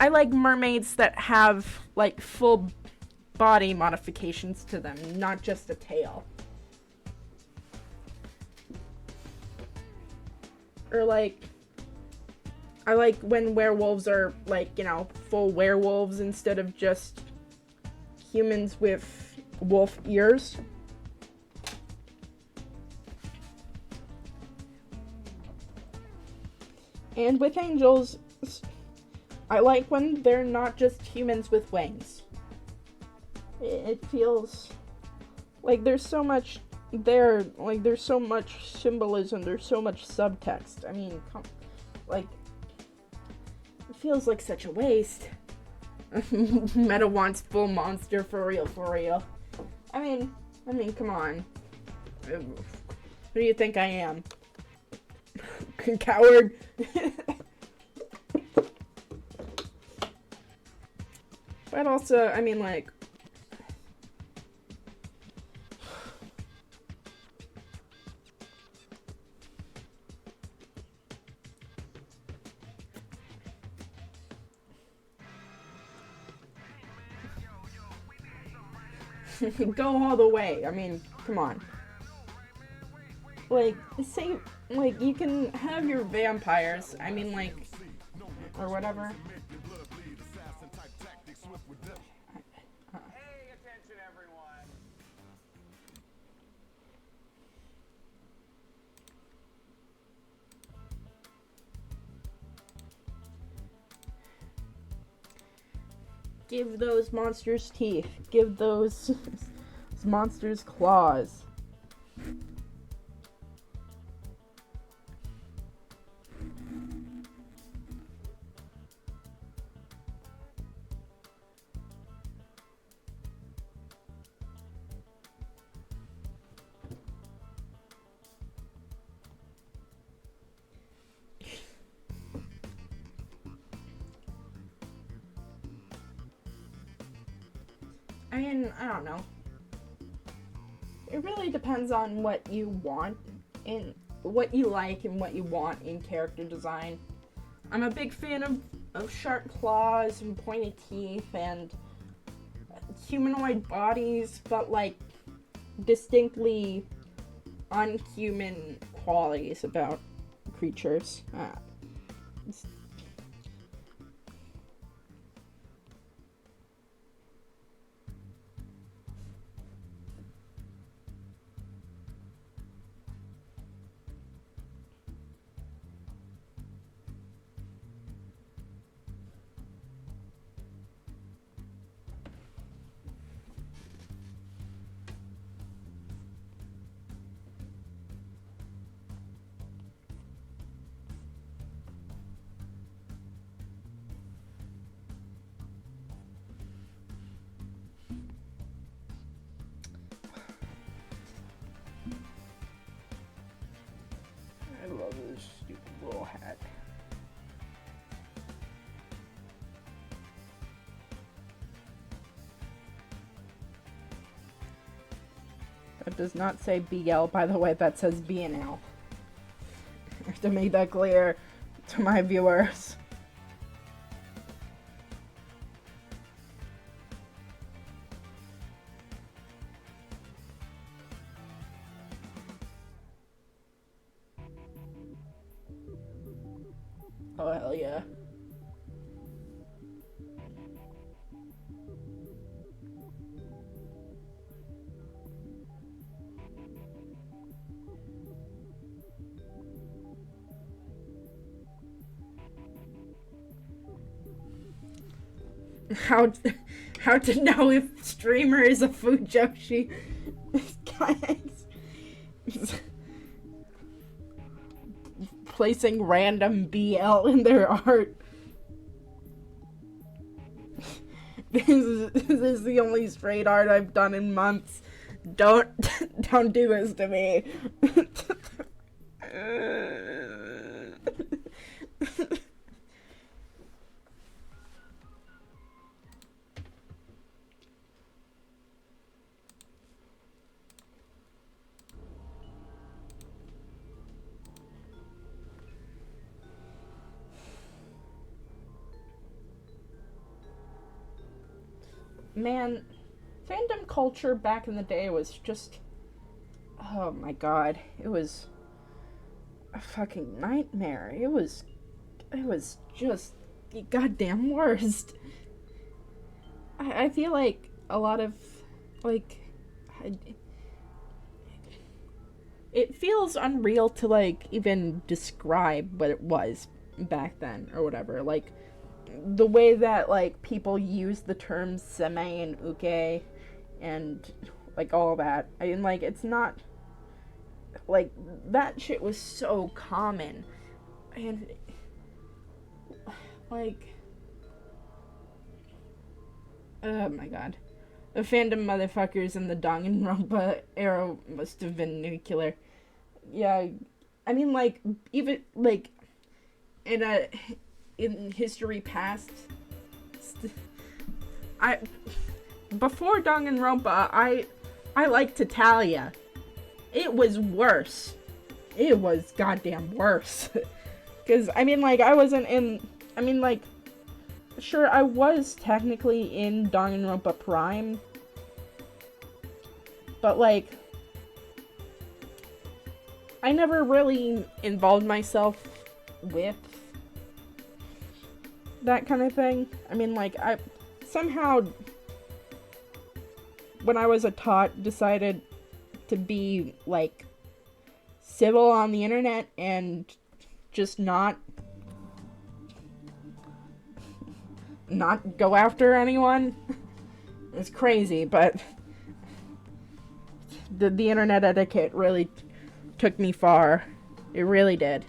I like mermaids that have, like, full body modifications to them, not just a tail. Or, like, I like when werewolves are, like, you know, full werewolves instead of just humans with wolf ears. And with angels, I like when they're not just humans with wings. It feels like there's so much there, like there's so much symbolism, there's so much subtext. I mean, like, it feels like such a waste. Meta wants full monster for real. I mean, come on. Who do you think I am? Coward? But also, I mean, like, go all the way. I mean, come on. Like, say, like, you can have your vampires, I mean, like, or whatever. Hey, attention everyone. Give those monsters teeth. Give those monsters claws. I mean, I don't know. It really depends on what you want and what you like and what you want in character design. I'm a big fan of sharp claws and pointed teeth and humanoid bodies, but like distinctly unhuman qualities about creatures. I love this stupid little hat. That does not say BL, by the way, that says BNL. I have to make that clear to my viewers. Oh, hell yeah. How to know if streamer is a food Joshi? Guys. Placing random BL in their art. This is the only straight art I've done in months. Don't don't do this to me. Man, fandom culture back in the day was just, oh my god, it was a fucking nightmare. It was just the goddamn worst. I feel like a lot of, like, it feels unreal to, like, even describe what it was back then or whatever. Like, the way that, like, people use the terms seme and uke and, like, all that. I mean, like, it's not, like, that shit was so common. And, like, oh my god. The fandom motherfuckers in the Danganronpa era must have been nuclear. Yeah, I mean, like, even, like, in history past, before Danganronpa, I liked Tatalia. It was worse. It was goddamn worse. Because, I mean, like, sure, I was technically in Danganronpa Prime, but, like, I never really involved myself with that kind of thing. I mean, like, I somehow, when I was a tot, decided to be, like, civil on the internet and just not go after anyone. It's crazy, but the internet etiquette really took me far. It really did.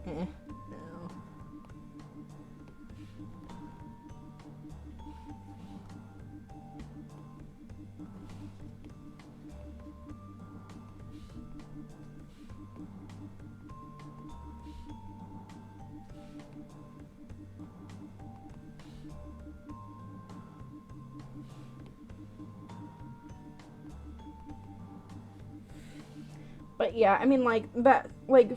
No. But yeah, I mean, like, that, like,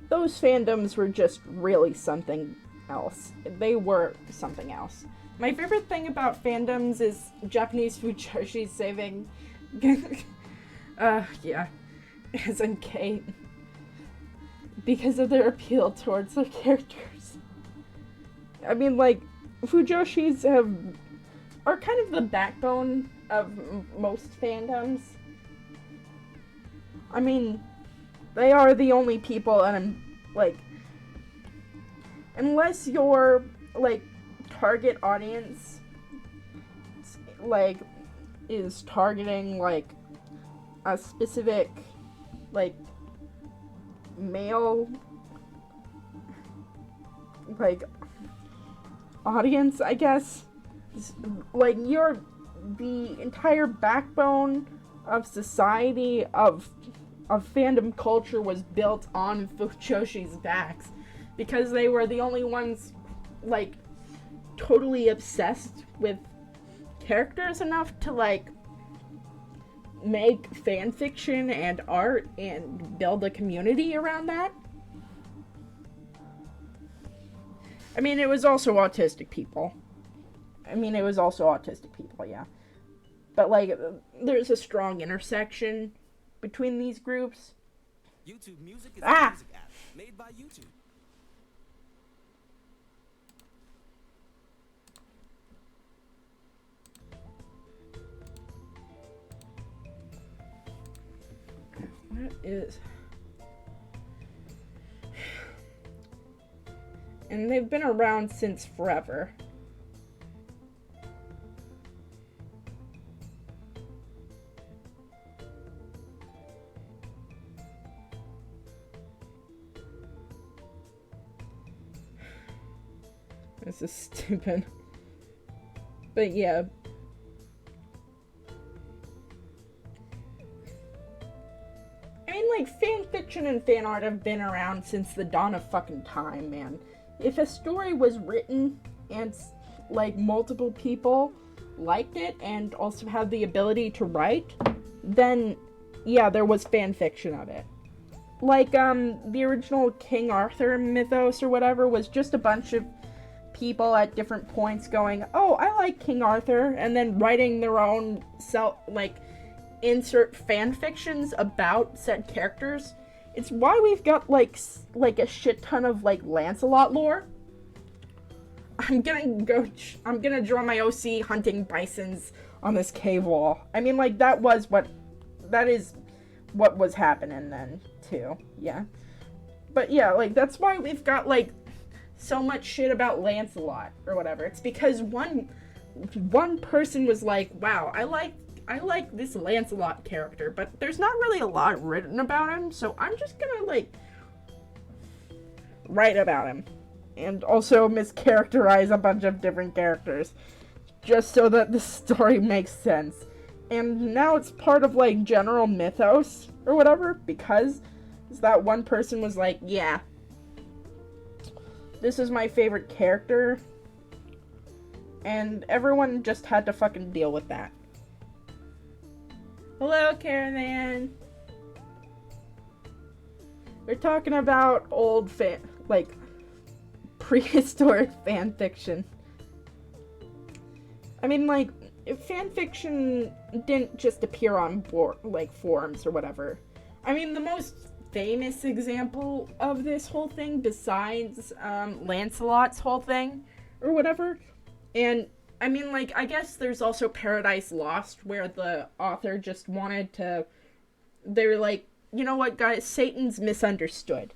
those fandoms were just really something else. They were something else. My favorite thing about fandoms is Japanese Fujoshi saving, yeah, SNK, because of their appeal towards their characters. I mean, like, Fujoshis are kind of the backbone of most fandoms. I mean, they are the only people, and I'm, like, unless your, like, target audience, like, is targeting, like, a specific, like, male, like, audience, I guess, like, you're the entire backbone of society, of fandom culture was built on Fujoshi's backs, because they were the only ones, like, totally obsessed with characters enough to, like, make fan fiction and art and build a community around that. I mean, it was also autistic people. Yeah. But, like, there's a strong intersection between these groups. YouTube Music is a music app made by YouTube. That is... And they've been around since forever. This is stupid. But yeah. I mean, like, fan fiction and fan art have been around since the dawn of fucking time, man. If a story was written and, like, multiple people liked it and also had the ability to write, then, yeah, there was fan fiction of it. Like, the original King Arthur mythos or whatever was just a bunch of people at different points going, oh, I like King Arthur, and then writing their own insert fan fictions about said characters. It's why we've got like a shit ton of like Lancelot lore. I'm gonna draw my OC hunting bisons on this cave wall. I mean, like, that is what was happening then too. Yeah. But yeah, like, that's why we've got like so much shit about Lancelot or whatever. It's because one person was like, wow, I like this Lancelot character, but there's not really a lot written about him, so I'm just gonna like write about him and also mischaracterize a bunch of different characters just so that the story makes sense. And now it's part of like general mythos or whatever, because that one person was like, yeah, this is my favorite character, and everyone just had to fucking deal with that. Hello, Caravan. We're talking about old prehistoric fan fiction. I mean, like, fan fiction didn't just appear on forums or whatever. I mean, the most famous example of this whole thing, besides Lancelot's whole thing or whatever, and I mean, like, I guess there's also Paradise Lost, where the author just wanted to, they were like, you know what, guys, Satan's misunderstood.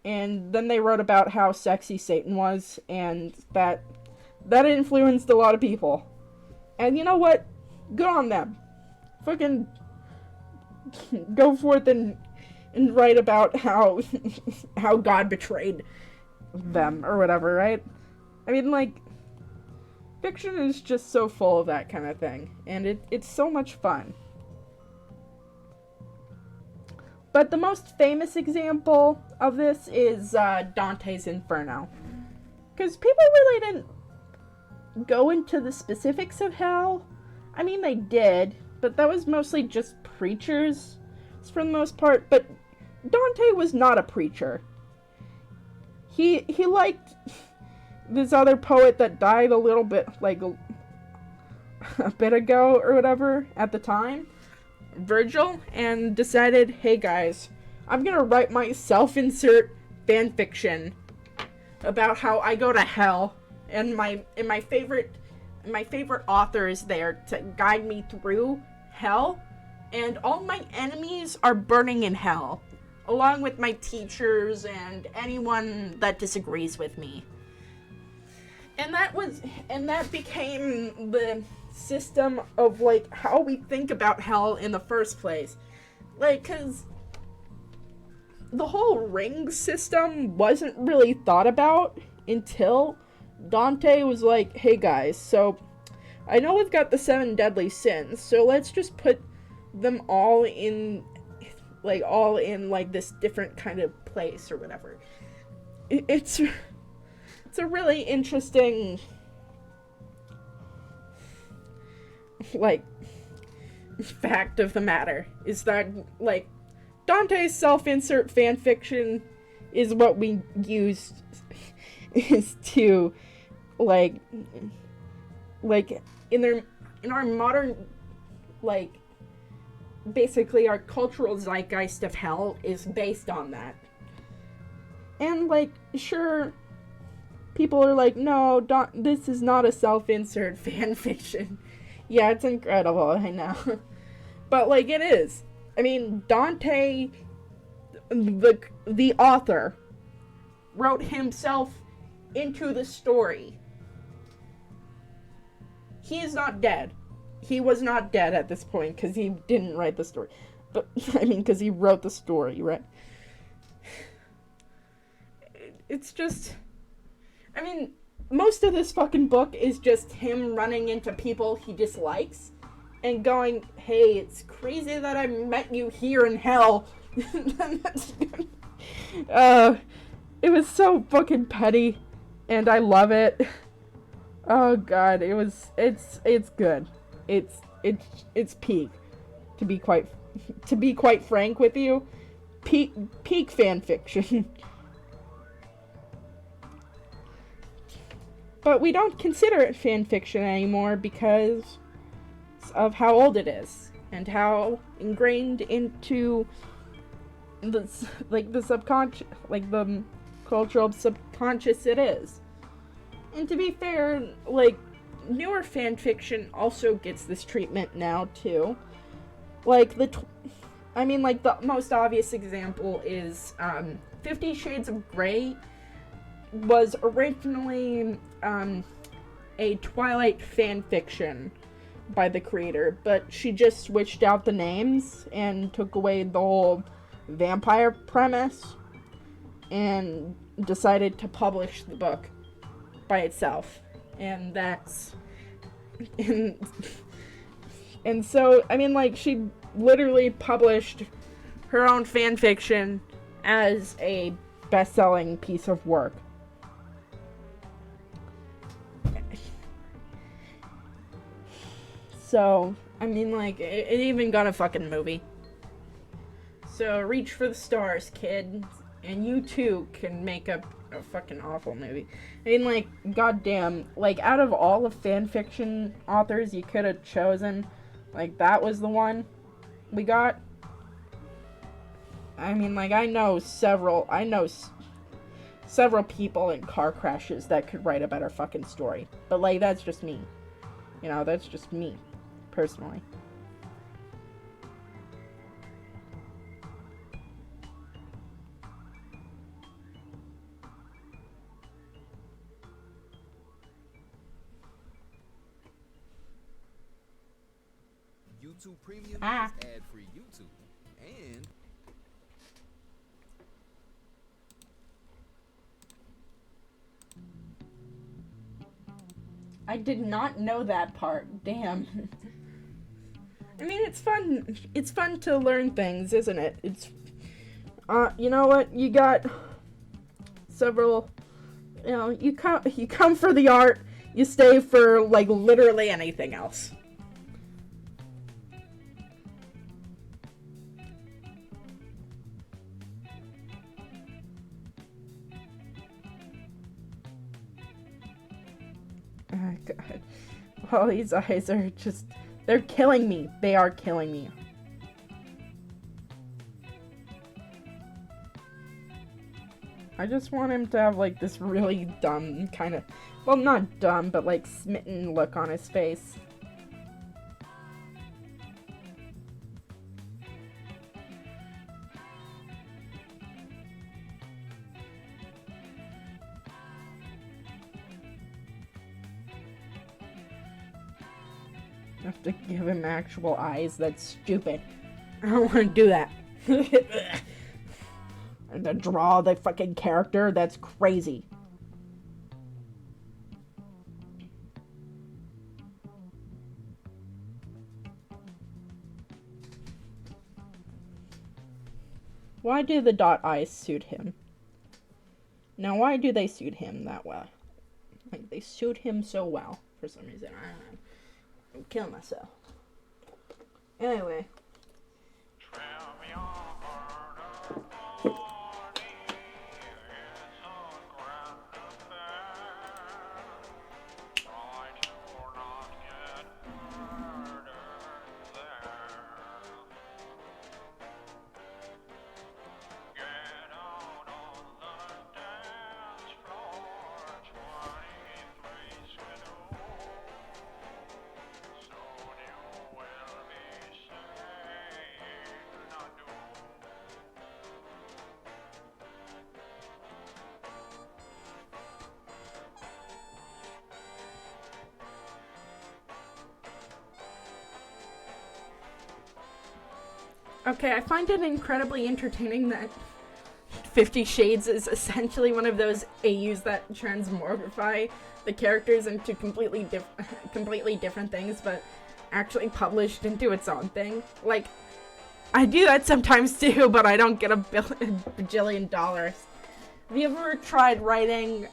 And then they wrote about how sexy Satan was, and that influenced a lot of people. And you know what? Good on them. Fucking go forth and write about how God betrayed them or whatever, right? I mean, like, fiction is just so full of that kind of thing, and it's so much fun. But the most famous example of this is Dante's Inferno. Because people really didn't go into the specifics of hell. I mean, they did, but that was mostly just preachers for the most part. But Dante was not a preacher. He liked this other poet that died a little bit, like, a bit ago or whatever at the time, Virgil, and decided, hey guys, I'm gonna write my self-insert fanfiction about how I go to hell, and my favorite author is there to guide me through hell, and all my enemies are burning in hell, along with my teachers and anyone that disagrees with me. And that became the system of, like, how we think about hell in the first place. Like, 'cause the whole ring system wasn't really thought about until Dante was like, hey guys, so I know we've got the 7 deadly sins, so let's just put them all in this different kind of place or whatever. It's a really interesting, like, fact of the matter is that, like, Dante's self-insert fanfiction is what we use is to, like in our modern, like, basically our cultural zeitgeist of hell is based on that. And, like, sure, people are like, no, this is not a self-insert fanfiction. Yeah, it's incredible, I know. But, like, it is. I mean, Dante, the author, wrote himself into the story. He is not dead. He was not dead at this point because he didn't write the story. But, I mean, because he wrote the story, right? It's just... I mean, most of this fucking book is just him running into people he dislikes and going, hey, it's crazy that I met you here in hell. It was so fucking petty, and I love it. Oh god, it's good. It's peak. To be quite frank with you, peak fan fiction. But we don't consider it fan fiction anymore because of how old it is and how ingrained into the subconscious, like the cultural subconscious it is. And to be fair, like, newer fan fiction also gets this treatment now too. Like the most obvious example is 50 Shades of Grey was originally a Twilight fan fiction by the creator, but she just switched out the names and took away the whole vampire premise and decided to publish the book by itself. And that's and so, I mean, like, she literally published her own fan fiction as a best-selling piece of work. So, I mean, like, it even got a fucking movie. So, reach for the stars, kid. And you too can make a fucking awful movie. I mean, like, goddamn. Like, out of all the fanfiction authors you could have chosen, like, that was the one we got. I mean, like, I know several people in car crashes that could write a better fucking story. But, like, that's just me. You know, that's just me. Personally. YouTube Premium is Ah. ad-free YouTube, and I did not know that part. Damn. I mean, it's fun. It's fun to learn things, isn't it? It's, you know what? You got several, you know, you come for the art, you stay for, like, literally anything else. Oh, God. All these eyes are just... They're killing me. They are killing me. I just want him to have, like, this really dumb kind of... Well, not dumb, but, like, smitten look on his face. I have to give him actual eyes. That's stupid. I don't want to do that. And to draw the fucking character, that's crazy. Why do the dot eyes suit him? Now, why do they suit him that well? Like, they suit him so well for some reason. I don't know. I'm killing myself. Anyway. Okay, I find it incredibly entertaining that 50 Shades is essentially one of those AUs that transmogrify the characters into completely different things, but actually published into its own thing. Like, I do that sometimes too, but I don't get a bajillion dollars. Have you ever tried writing,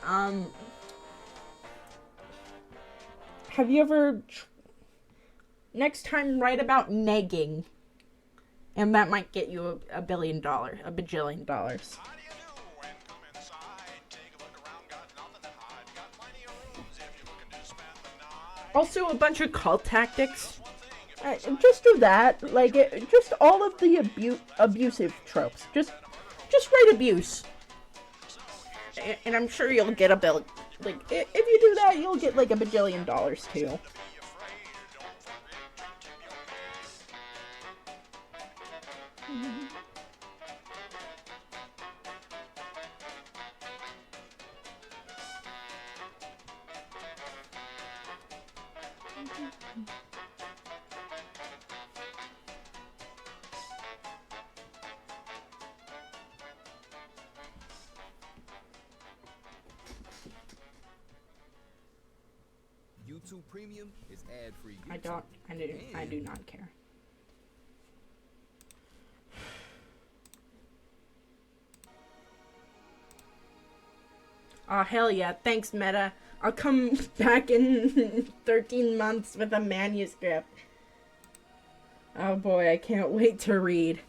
next time write about negging, and that might get you a bajillion dollars. How do you do? And come inside. Take a look around. Got nothing to hide. Got plenty of rooms if you're looking to spend the night. Also, a bunch of cult tactics. Just do that. Like, just all of the abusive tropes. Just write abuse. And I'm sure you'll get a bill. Like, if you do that, you'll get like a bajillion dollars too. Be afraid. Don't forget to keep your peace. YouTube Premium is ad-free. I do not care. Oh, hell yeah. Thanks, Meta. I'll come back in 13 months with a manuscript. Oh boy, I can't wait to read.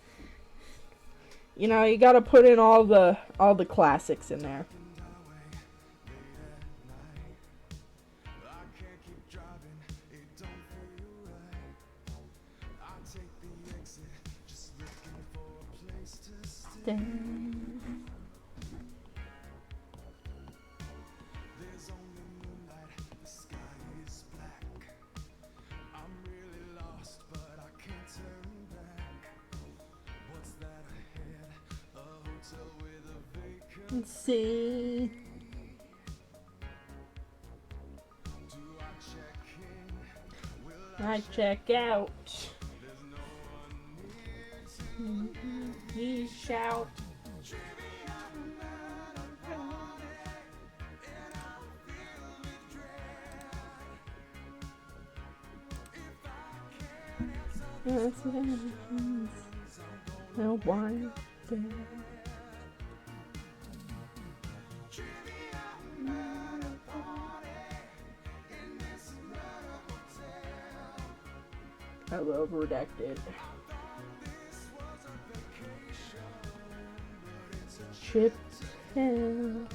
You know, you gotta put in all the classics in there. Let's see. I check out. He shout. That's what happens. No one there. I love Redacted. Chip Hill.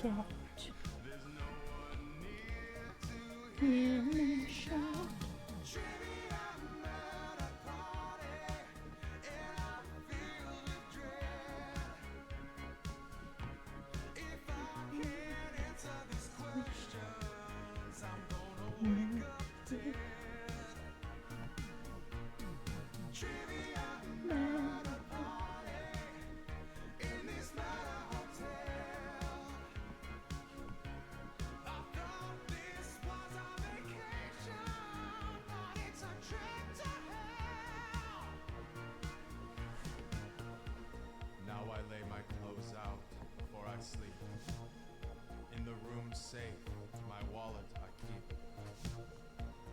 Out. Sleep. In the room safe, my wallet I keep.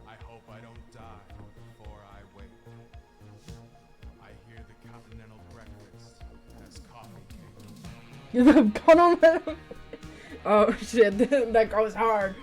I hope I don't die before I wake. I hear the continental breakfast has coffee cake. The continental. Oh shit, that goes hard.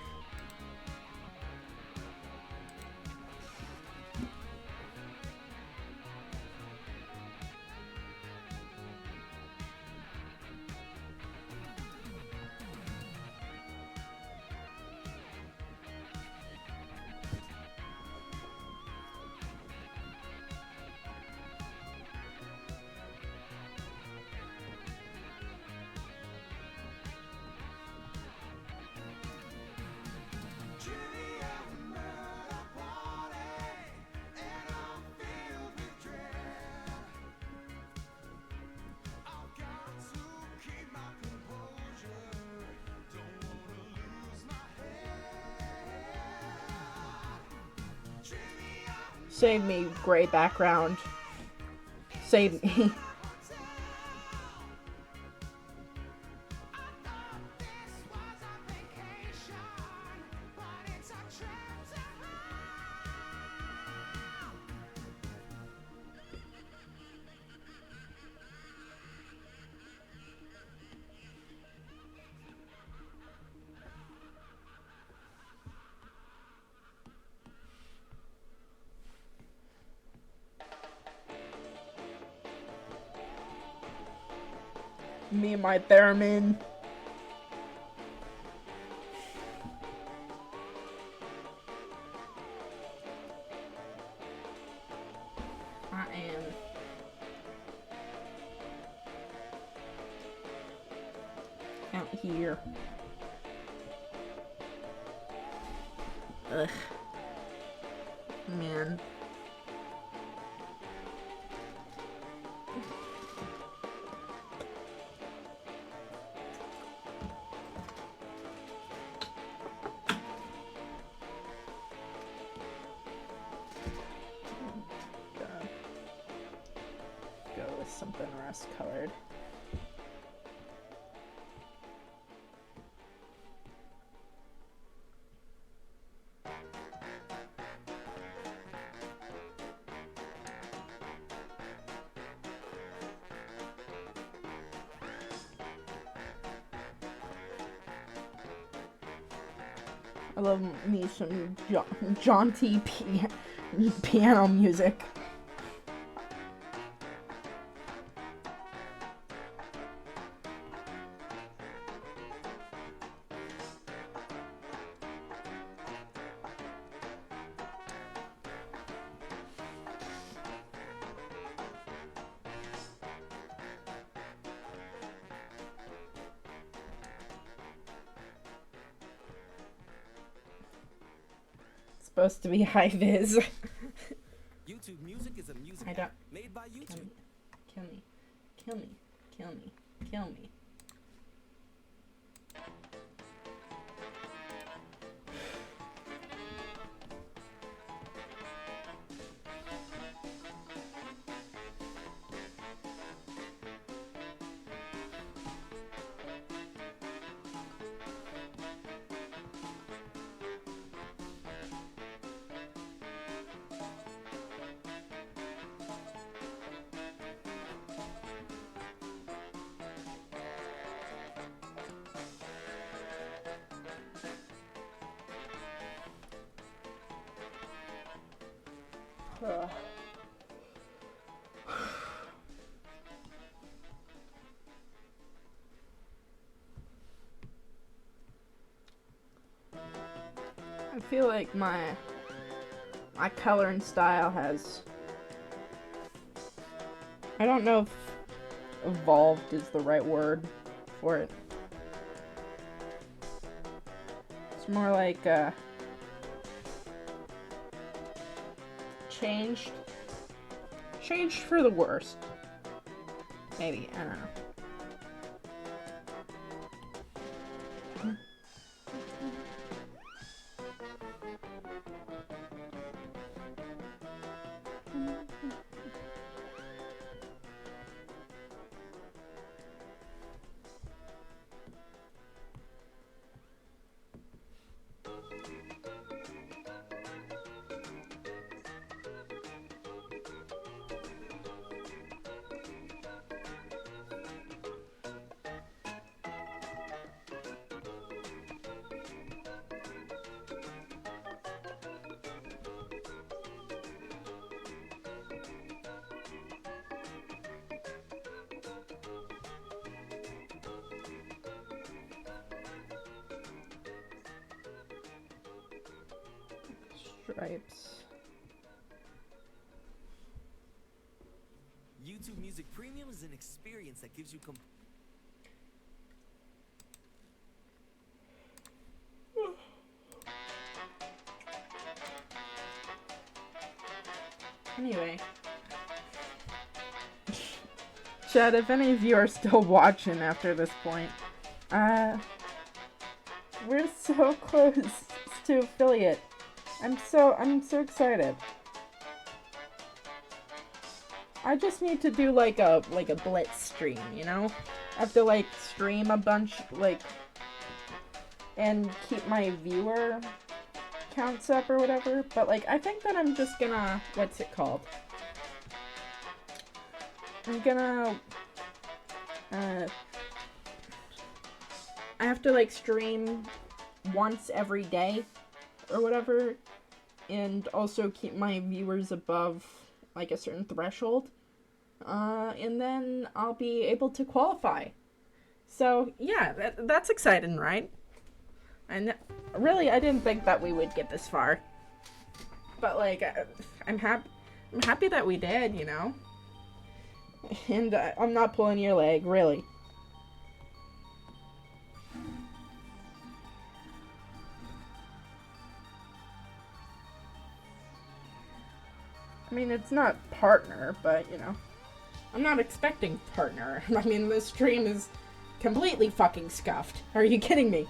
Save me, gray background. Save me. Me and my theremin. I am out here. Ugh. Man. Go with something rust colored. I love me some jaunty piano music. Supposed to be high vis. YouTube Music is a music I don't- app made by YouTube. Kill me. Kill me. Kill me. Kill me. Ugh. I feel like my color and style has, I don't know if evolved is the right word for it. It's more like changed for the worst. Maybe, I don't know. Stripes. YouTube Music Premium is an experience that gives you Anyway. Chad, if any of you are still watching after this point, we're so close to affiliate. I'm so excited. I just need to do like a blitz stream, you know? I have to like stream a bunch, like, and keep my viewer counts up or whatever. But like, I think that I'm just gonna, what's it called? I'm gonna, I have to like stream once every day or whatever, and also keep my viewers above like a certain threshold, and then I'll be able to qualify. So yeah, that's exciting, right? And really, I didn't think that we would get this far, but like, I'm happy that we did, you know. And I'm not pulling your leg, really. I mean, it's not partner, but, you know. I'm not expecting partner. I mean, this stream is completely fucking scuffed. Are you kidding me?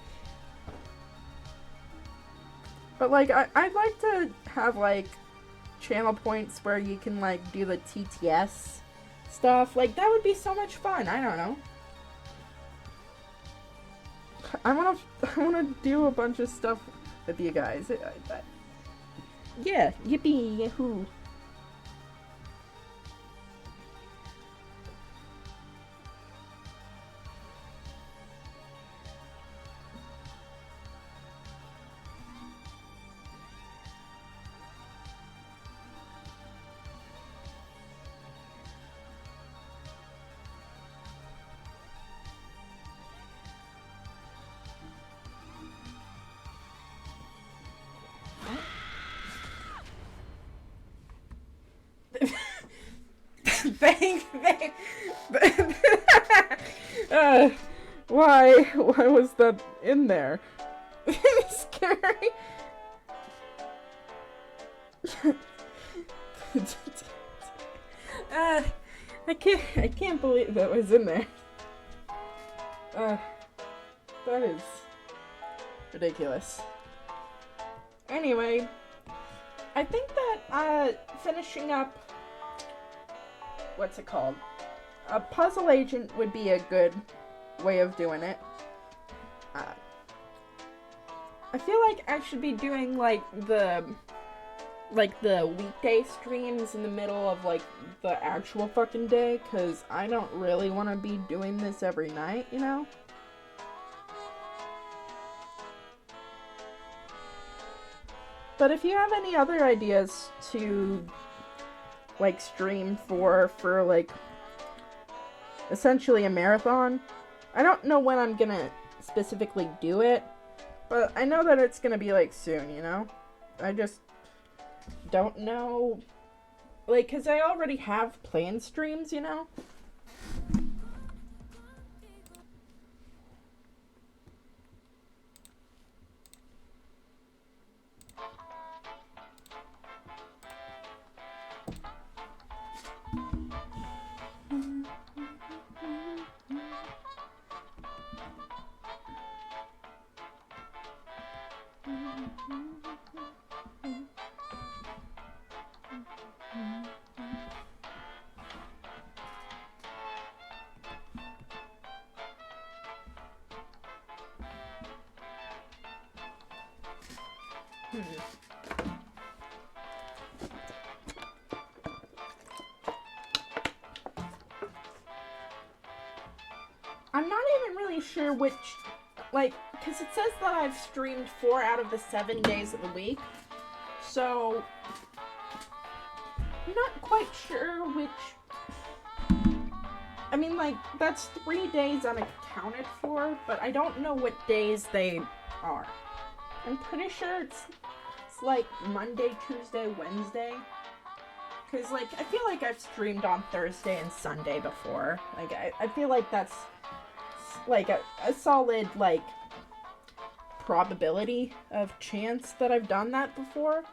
But, like, I'd like to have, like, channel points where you can, like, do the TTS stuff. Like, that would be so much fun. I don't know. I wanna do a bunch of stuff with you guys. Yeah, yippee, yahoo. Why was that in there? Scary. I can't believe that was in there. That is ridiculous. Anyway, I think that, finishing up, what's it called? A puzzle agent would be a good way of doing it. I feel like I should be doing, like, the weekday streams in the middle of, like, the actual fucking day, because I don't really want to be doing this every night, you know? But if you have any other ideas to, like, stream for like, essentially a marathon, I don't know when I'm gonna specifically do it, but I know that it's gonna be, like, soon, you know? I just don't know, like, because I already have planned streams, you know? I'm not even really sure which, like, because it says that I've streamed 4 out of the 7 days of the week, so I'm not quite sure which, I mean, like, that's 3 days unaccounted for, but I don't know what days they are. I'm pretty sure it's like Monday, Tuesday, Wednesday. Because, like, I feel like I've streamed on Thursday and Sunday before. Like, I feel like that's, like, a solid, like, probability of chance that I've done that before.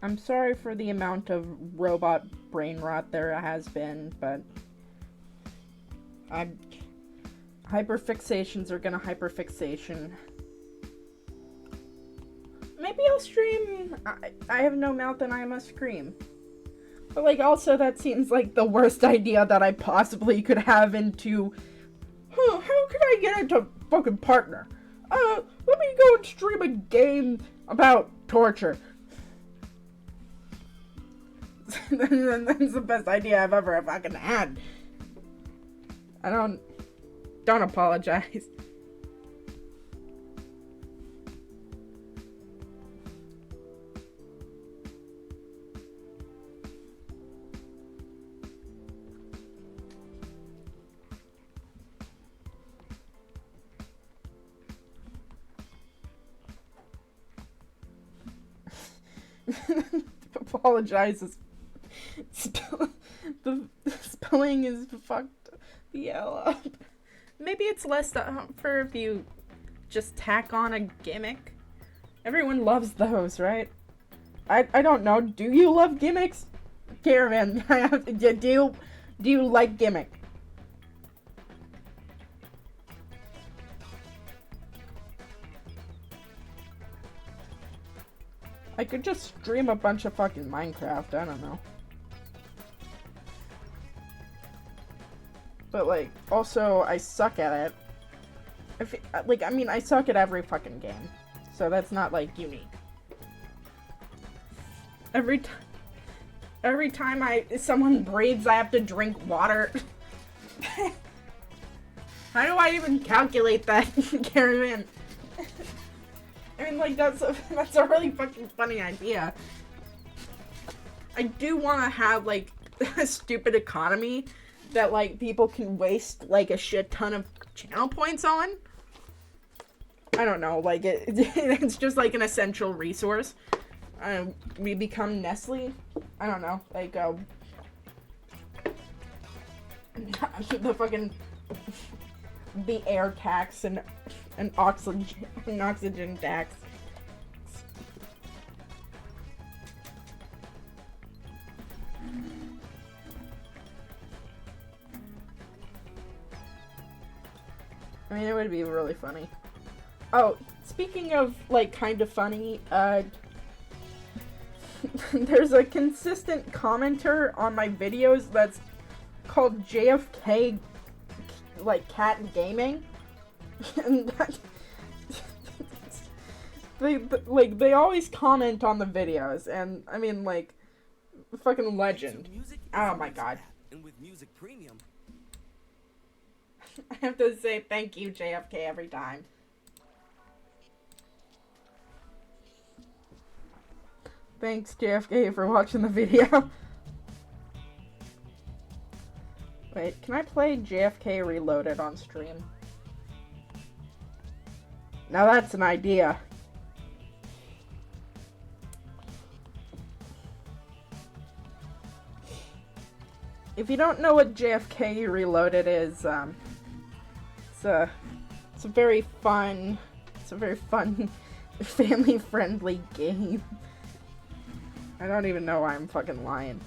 I'm sorry for the amount of robot brain rot there has been, but hyperfixations are gonna hyperfixation. Maybe I'll stream. I have no mouth and I must scream. But like, also that seems like the worst idea that I possibly could have into. How could I get into fucking partner? Let me go and stream a game about torture. That's the best idea I've ever fucking had. I don't apologize. Apologizes. The spelling is fucked the hell up. Maybe it's less for if you just tack on a gimmick. Everyone loves those, right? I don't know. Do you love gimmicks? Caravan, do you like gimmick? I could just stream a bunch of fucking Minecraft, I don't know. But, like, also, I suck at it. I suck at every fucking game. So that's not, like, unique. Every time someone breathes, I have to drink water. How do I even calculate that, Caravan? I mean, like, that's a really fucking funny idea. I do want to have, like, a stupid economy that, like, people can waste, like, a shit ton of channel points on. I don't know, like, it's just, like, an essential resource. We become Nestle. I don't know, like, the fucking, the air tax and oxygen tax. I mean, it would be really funny. Oh, speaking of, like, kind of funny, there's a consistent commenter on my videos that's called JFK, like, Cat Gaming. And that, they always comment on the videos, and, I mean, like, fucking legend. Music is Oh a my music god. app, and with Music Premium, I have to say thank you, JFK, every time. Thanks, JFK, for watching the video. Wait, can I play JFK Reloaded on stream? Now that's an idea. If you don't know what JFK Reloaded is, it's a very fun, family-friendly game. I don't even know why I'm fucking lying.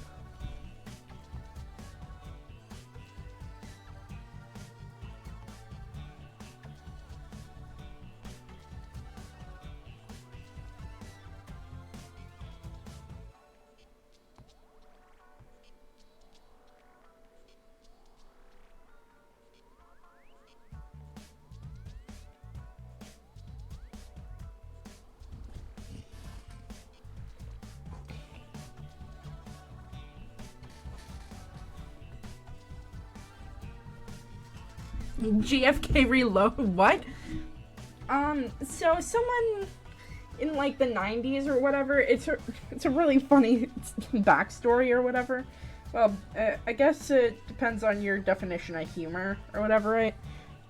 GFK Reload? What? So someone in like the 90s or whatever, it's a really funny backstory or whatever. Well, I guess it depends on your definition of humor or whatever, right?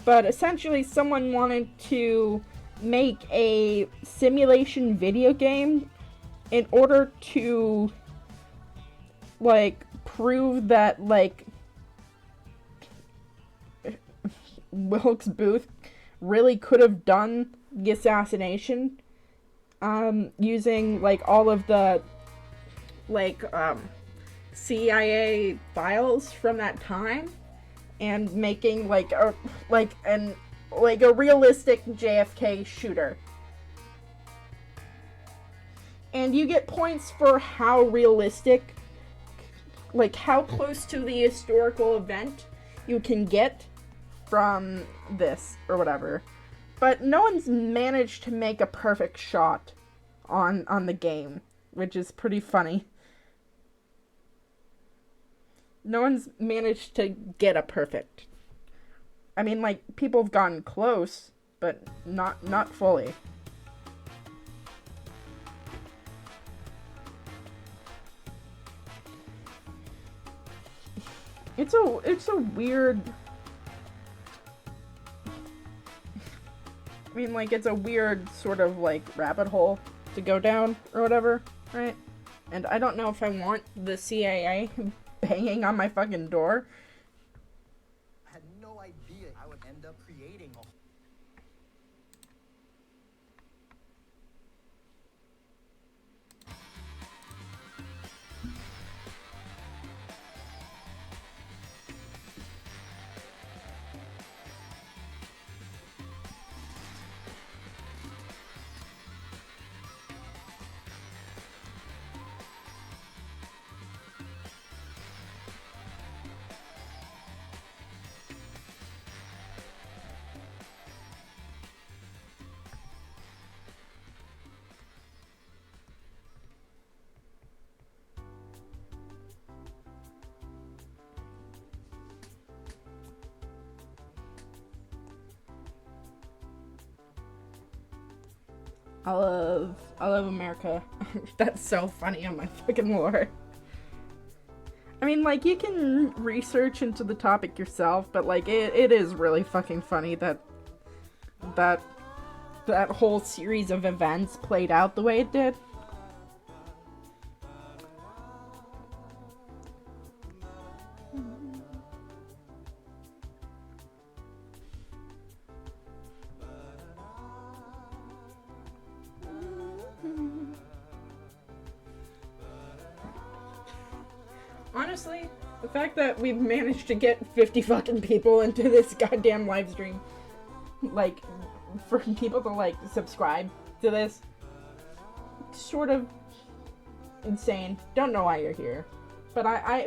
But essentially someone wanted to make a simulation video game in order to, like, prove that, like, Wilkes Booth really could have done the assassination, using, like, all of the like CIA files from that time and making like a realistic JFK shooter. And you get points for how realistic, like how close to the historical event you can get from this or whatever. But no one's managed to make a perfect shot on the game, which is pretty funny. No one's managed to get a perfect. I mean, like, people have gotten close, but not fully. It's a weird... I mean, like, it's a weird sort of, like, rabbit hole to go down, or whatever, right? And I don't know if I want the CIA banging on my fucking door. I had no idea I would end up creating a I love America. That's so funny on my fucking lore. I mean, like, you can research into the topic yourself, but, like, it is really fucking funny that whole series of events played out the way it did. Honestly, the fact that we've managed to get 50 fucking people into this goddamn live stream, like, for people to, like, subscribe to this, sort of insane. Don't know why you're here, but I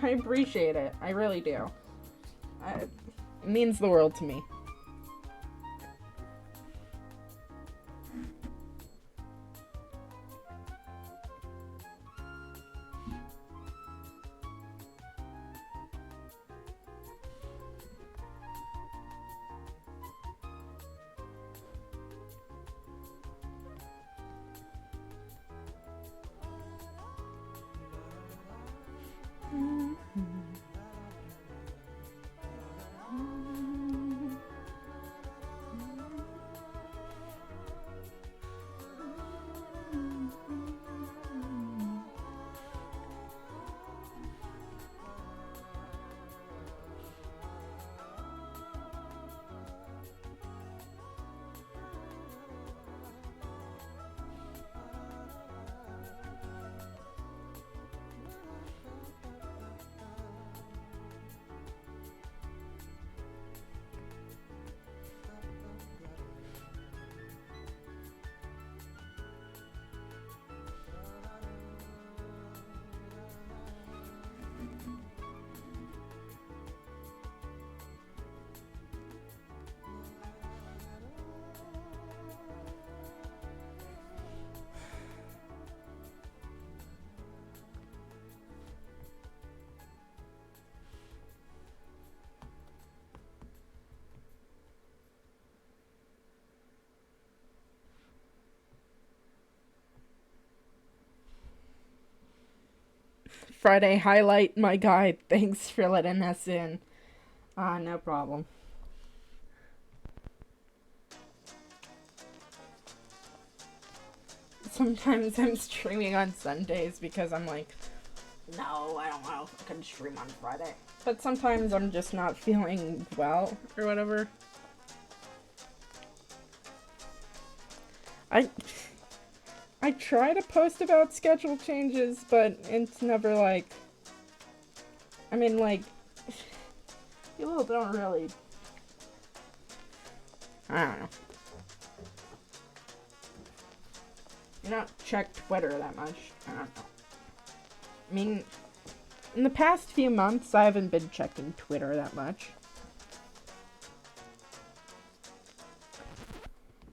appreciate it. I really do. It means the world to me. Friday highlight, my guy. Thanks for letting us in. No problem. Sometimes I'm streaming on Sundays because I'm like, no, I don't want to fucking stream on Friday. But sometimes I'm just not feeling well or whatever. I try to post about schedule changes, but it's never like... I mean, like... People don't really... I don't know. You don't check Twitter that much. I don't know. I mean, in the past few months, I haven't been checking Twitter that much.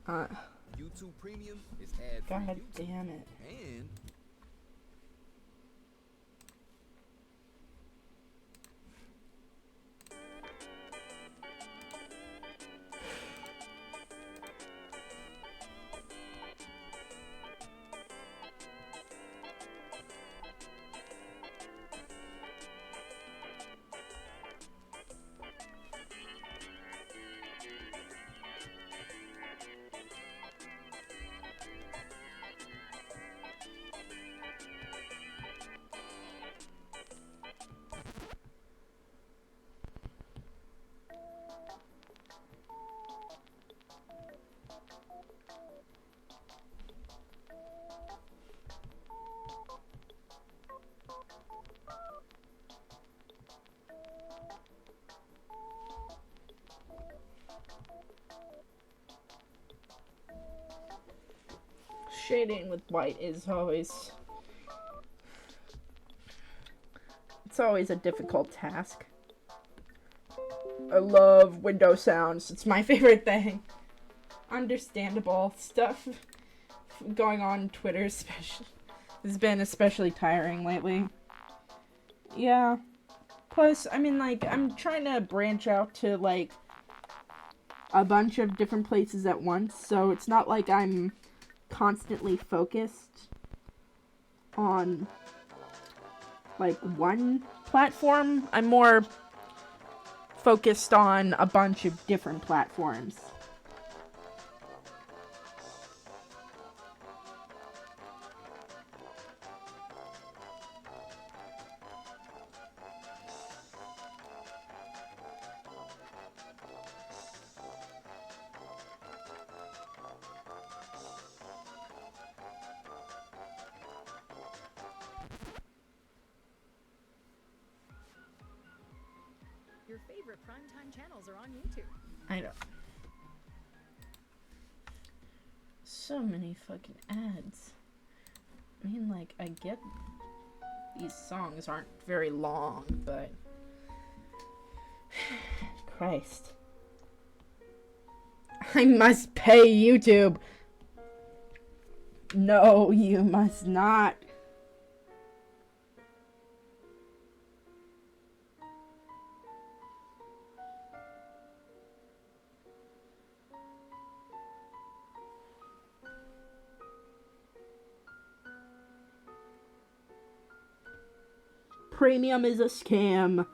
YouTube Premium is ad-free God YouTube. damn it. And Shading with white is always... It's always a difficult task. I love window sounds. It's my favorite thing. Understandable stuff going on Twitter especially has been especially tiring lately. Yeah. Plus, I mean, like, I'm trying to branch out to, like, a bunch of different places at once, so it's not like I'm constantly focused on, like, one platform. I'm more focused on a bunch of different platforms. Your favorite primetime channels are on YouTube. I know. So many fucking ads. I mean, like, I get these songs aren't very long, but... Christ. I must pay YouTube! No, you must not. Premium is a scam.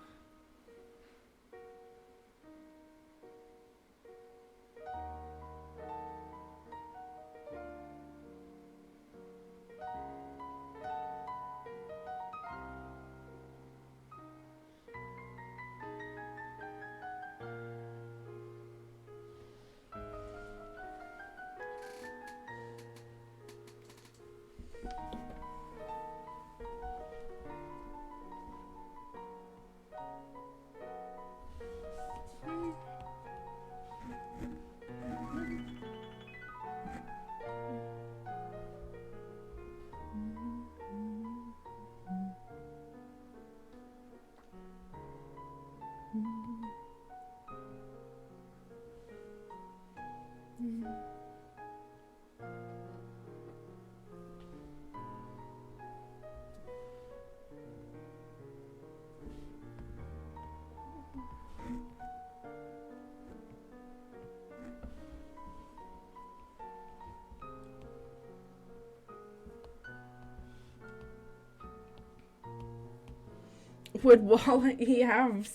Would Wally have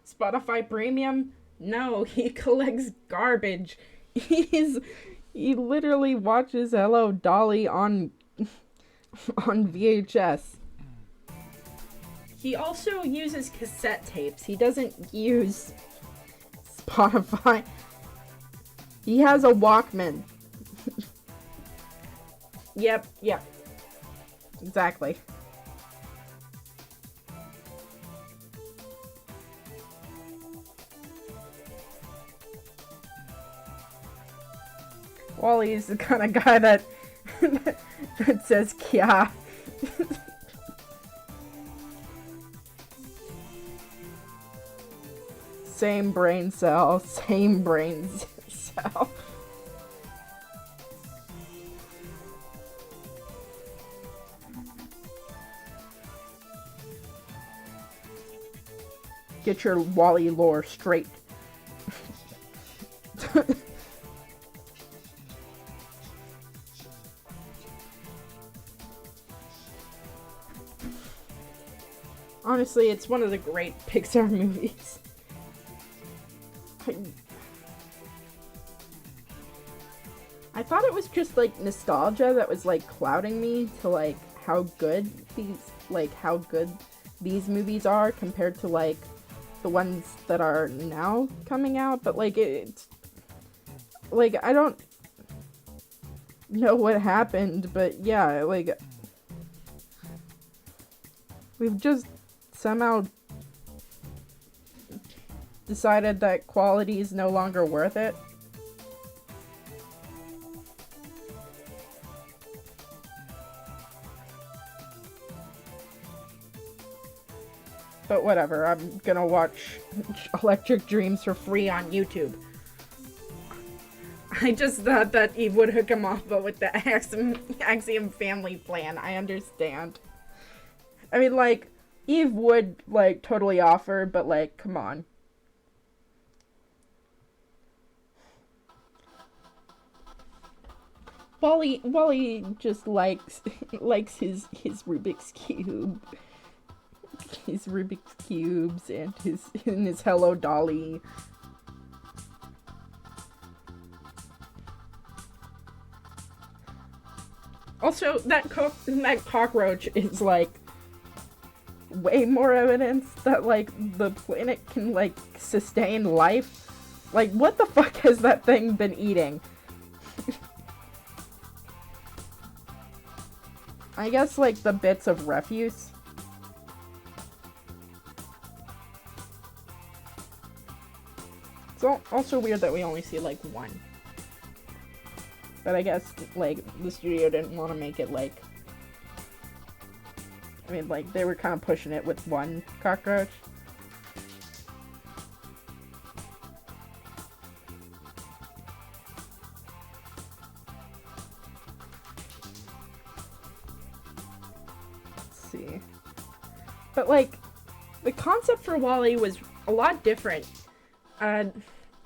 Spotify Premium? No, he collects garbage. He literally watches Hello Dolly on VHS. He also uses cassette tapes. He doesn't use Spotify. He has a Walkman. Yep. Exactly. Wally is the kind of guy that that says "Kya." Same brain cell, same brain cell. Get your Wally lore straight. Honestly, it's one of the great Pixar movies. I thought it was just like nostalgia that was like clouding me to like how good these movies are compared to like the ones that are now coming out, but like it's like I don't know what happened, but yeah, like we've just somehow decided that quality is no longer worth it. But whatever, I'm gonna watch Electric Dreams for free on YouTube. I just thought that Eve would hook him up, but with the Axiom family plan, I understand. I mean, like, Eve would, like, totally offer, but, like, come on. Wally just likes his Rubik's Cube. His Rubik's Cubes and his Hello Dolly. Also, that cockroach is like way more evidence that like the planet can like sustain life. Like, what the fuck has that thing been eating? I guess like the bits of refuse. It's also weird that we only see, like, one. But I guess, like, the studio didn't want to make it, like... I mean, like, they were kind of pushing it with one cockroach. Let's see. But, like, the concept for Wall-E was a lot different.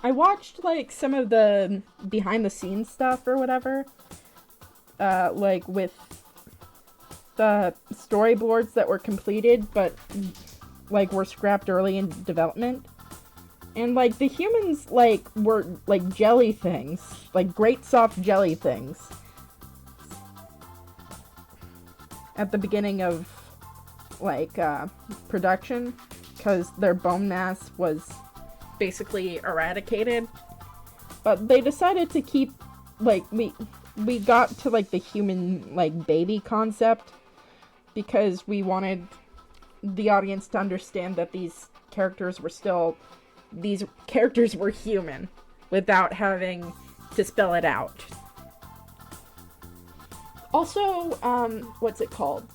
I watched, like, some of the behind-the-scenes stuff or whatever, like, with the storyboards that were completed, but, like, were scrapped early in development. And, like, the humans, like, were, like, jelly things, like, great soft jelly things. At the beginning of, like, production, because their bone mass was basically eradicated, but they decided to keep, like, we got to, like, the human, like, baby concept because we wanted the audience to understand that these characters were human without having to spell it out. Also, what's it called?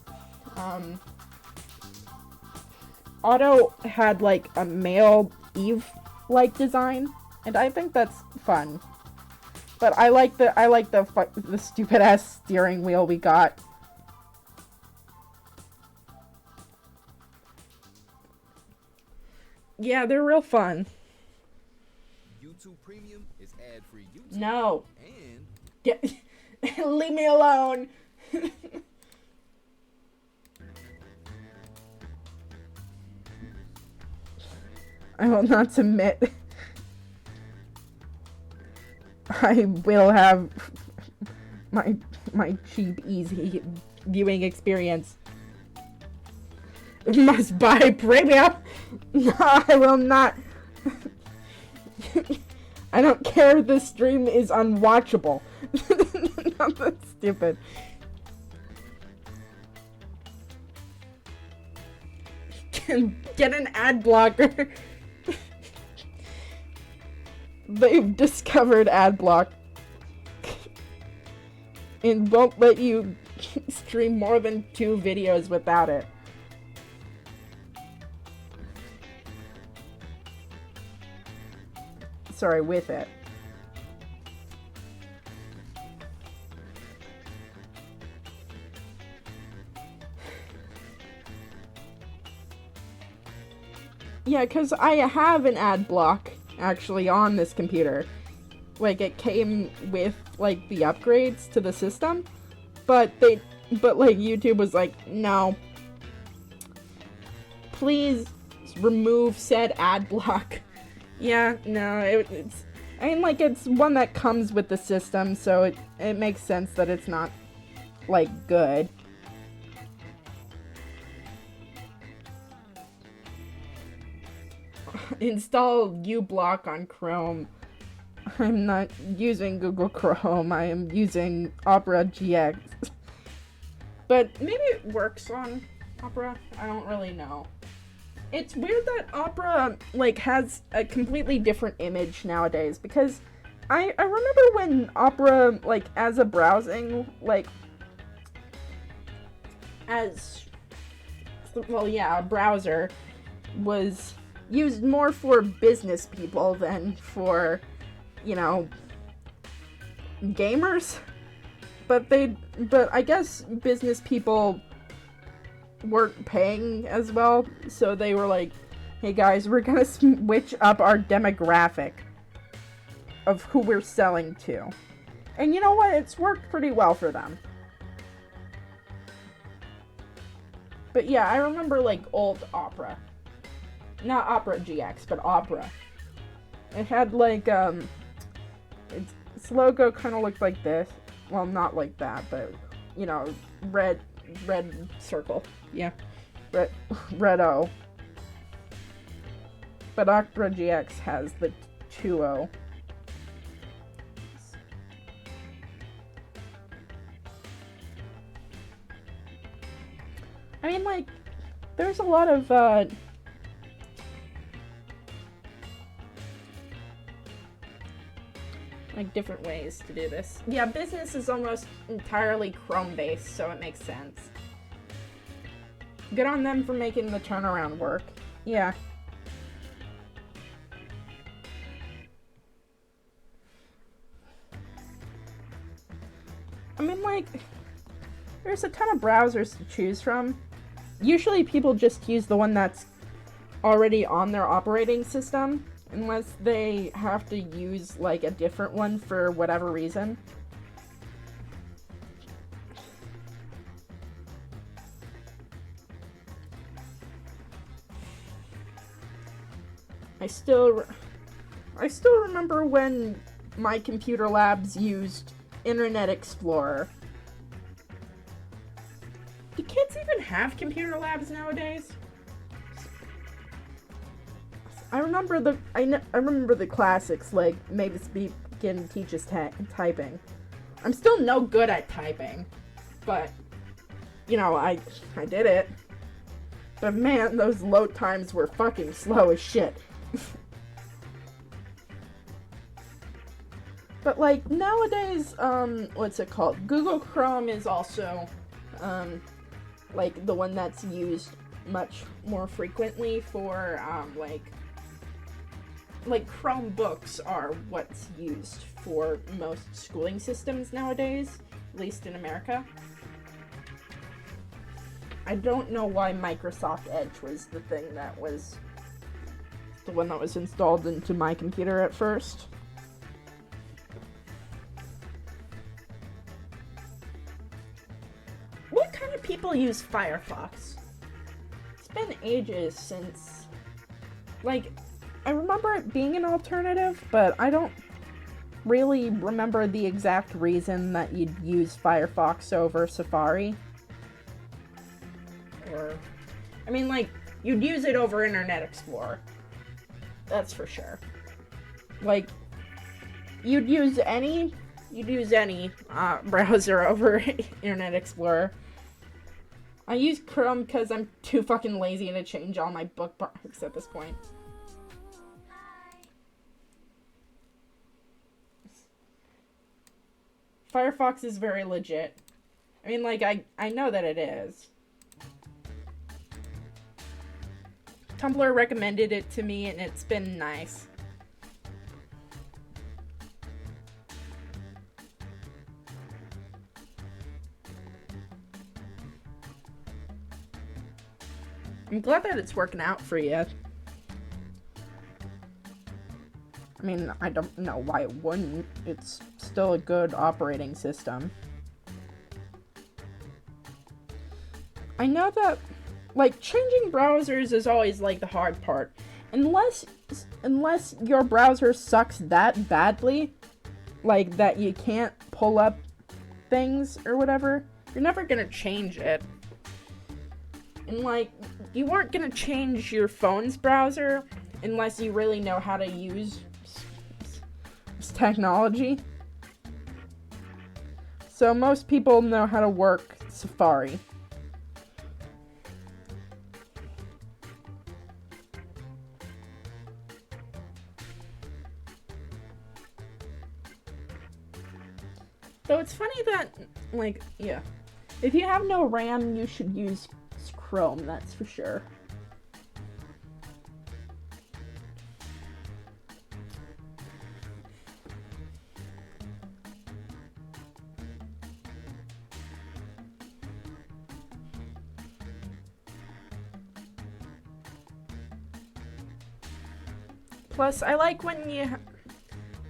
Otto had, like, a male Eve-like design, and I think that's fun. But I like the stupid-ass steering wheel we got. Yeah, they're real fun. YouTube Premium is ad-free YouTube. No. And Yeah. Leave me alone. I will not submit. I will have my cheap, easy viewing experience. Must buy premium. No, I will not. I don't care if this stream is unwatchable. Not that stupid. Get an ad blocker. They've discovered ad block and won't let you stream more than 2 videos without it. Sorry, with it. Yeah, because I have an ad block, actually, on this computer. Like, it came with, like, the upgrades to the system, but like, YouTube was like, no. Please remove said ad block. Yeah, no, it's... I mean, like, it's one that comes with the system, so it makes sense that it's not, like, good. Install uBlock on Chrome. I'm not using Google Chrome, I am using Opera GX. But maybe it works on Opera, I don't really know. It's weird that Opera, like, has a completely different image nowadays, because I remember when Opera, like, as a browsing, like, as, well, yeah, a browser, was used more for business people than for, you know, gamers. But I guess business people weren't paying as well, so they were like, hey guys, we're gonna switch up our demographic of who we're selling to. And you know what? It's worked pretty well for them. But yeah, I remember, like, old Opera. Not Opera GX, but Opera. It had, like, its logo kind of looked like this. Well, not like that, but, you know, red circle. Yeah. Red O. But Opera GX has the 2O. I mean, like, there's a lot of, like, different ways to do this. Yeah, business is almost entirely Chrome-based, so it makes sense. Good on them for making the turnaround work. Yeah. I mean, like, there's a ton of browsers to choose from. Usually people just use the one that's already on their operating system, unless they have to use, like, a different one for whatever reason. I still remember when my computer labs used Internet Explorer. Do kids even have computer labs nowadays? I remember the classics, like Mavis Beacon teaches typing. I'm still no good at typing, but, you know, I did it. But man, those load times were fucking slow as shit. But, like, nowadays, what's it called? Google Chrome is also, like, the one that's used much more frequently for, like, Chromebooks are what's used for most schooling systems nowadays, at least in America. I don't know why Microsoft Edge was the thing that was the one that was installed into my computer at first. What kind of people use Firefox? It's been ages since, like, I remember it being an alternative, but I don't really remember the exact reason that you'd use Firefox over Safari. Or, I mean, like, you'd use it over Internet Explorer. That's for sure. Like, you'd use any browser over Internet Explorer. I use Chrome because I'm too fucking lazy to change all my bookmarks at this point. Firefox is very legit. I mean, like, I know that it is. Tumblr recommended it to me, and it's been nice. I'm glad that it's working out for you. I mean, I don't know why it wouldn't. It's still a good operating system. I know that, like, changing browsers is always, like, the hard part. Unless your browser sucks that badly, like, that you can't pull up things or whatever, you're never gonna change it. And, like, you weren't gonna change your phone's browser unless you really know how to use technology. So most people know how to work Safari. Though it's funny that, like, yeah. If you have no RAM, you should use Chrome, that's for sure. Plus, I like when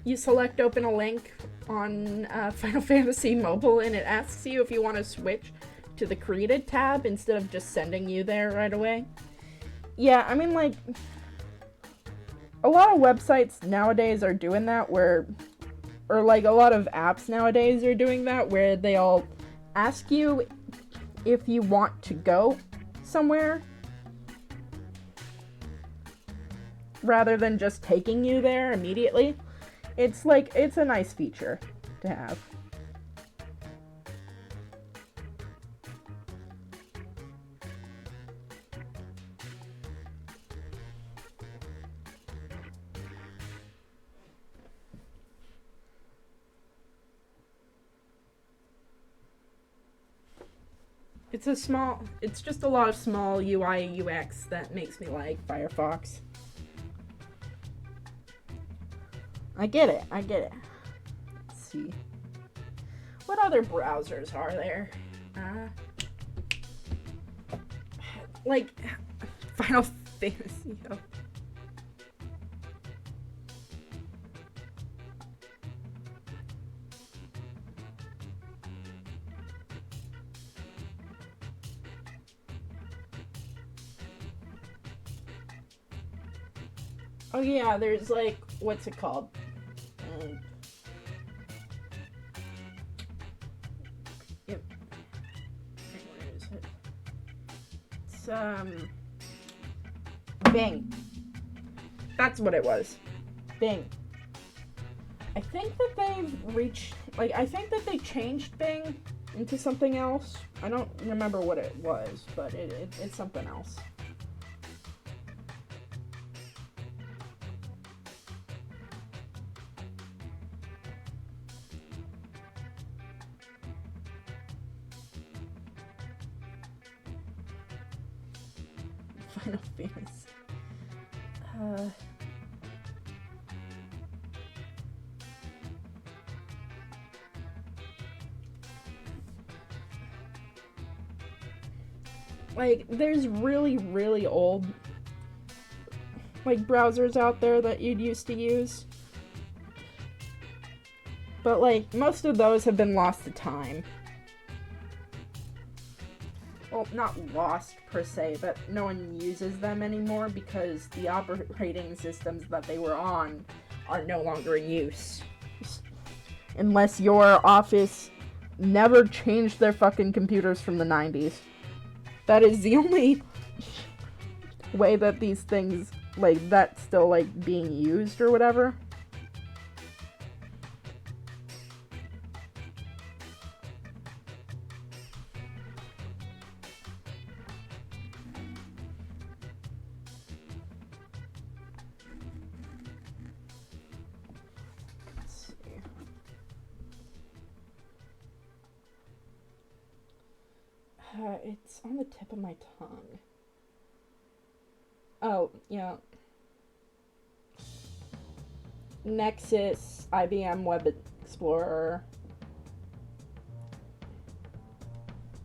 you select open a link on Final Fantasy Mobile and it asks you if you want to switch to the created tab instead of just sending you there right away. Yeah, I mean, like, a lot of websites nowadays are doing that or like a lot of apps nowadays are doing that where they'll ask you if you want to go somewhere rather than just taking you there immediately. It's like, it's a nice feature to have. It's just a lot of small UI UX that makes me like Firefox. I get it. Let's see. What other browsers are there? Like, Final Fantasy. Oh yeah, there's like, what's it called? Yep. Where is it? It's Bing. That's what it was. Bing. I think that I think that they changed Bing into something else. I don't remember what it was, but it's something else. Final Fantasy. Like, there's really, really old, like, browsers out there that you'd used to use. But, like, most of those have been lost to time. Well, not lost per se, but no one uses them anymore because the operating systems that they were on are no longer in use. Unless your office never changed their fucking computers from the 90s. That is the only way that these things, like, that's still, like, being used or whatever. It's on the tip of my tongue. Oh, yeah. Nexus, IBM Web Explorer,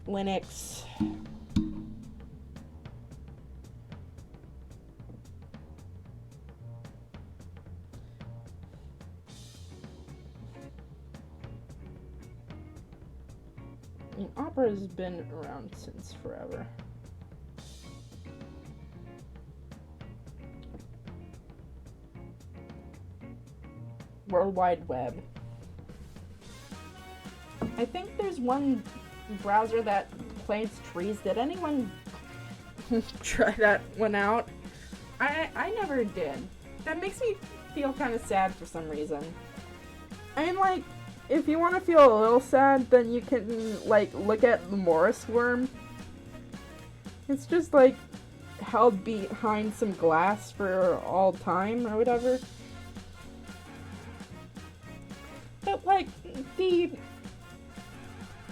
Linux. I mean, Opera's been around since forever. World Wide Web. I think there's one browser that plants trees. Did anyone try that one out? I never did. That makes me feel kind of sad for some reason. I mean, like, if you want to feel a little sad, then you can, like, look at the Morris worm. It's just, like, held behind some glass for all time or whatever. But, like, the,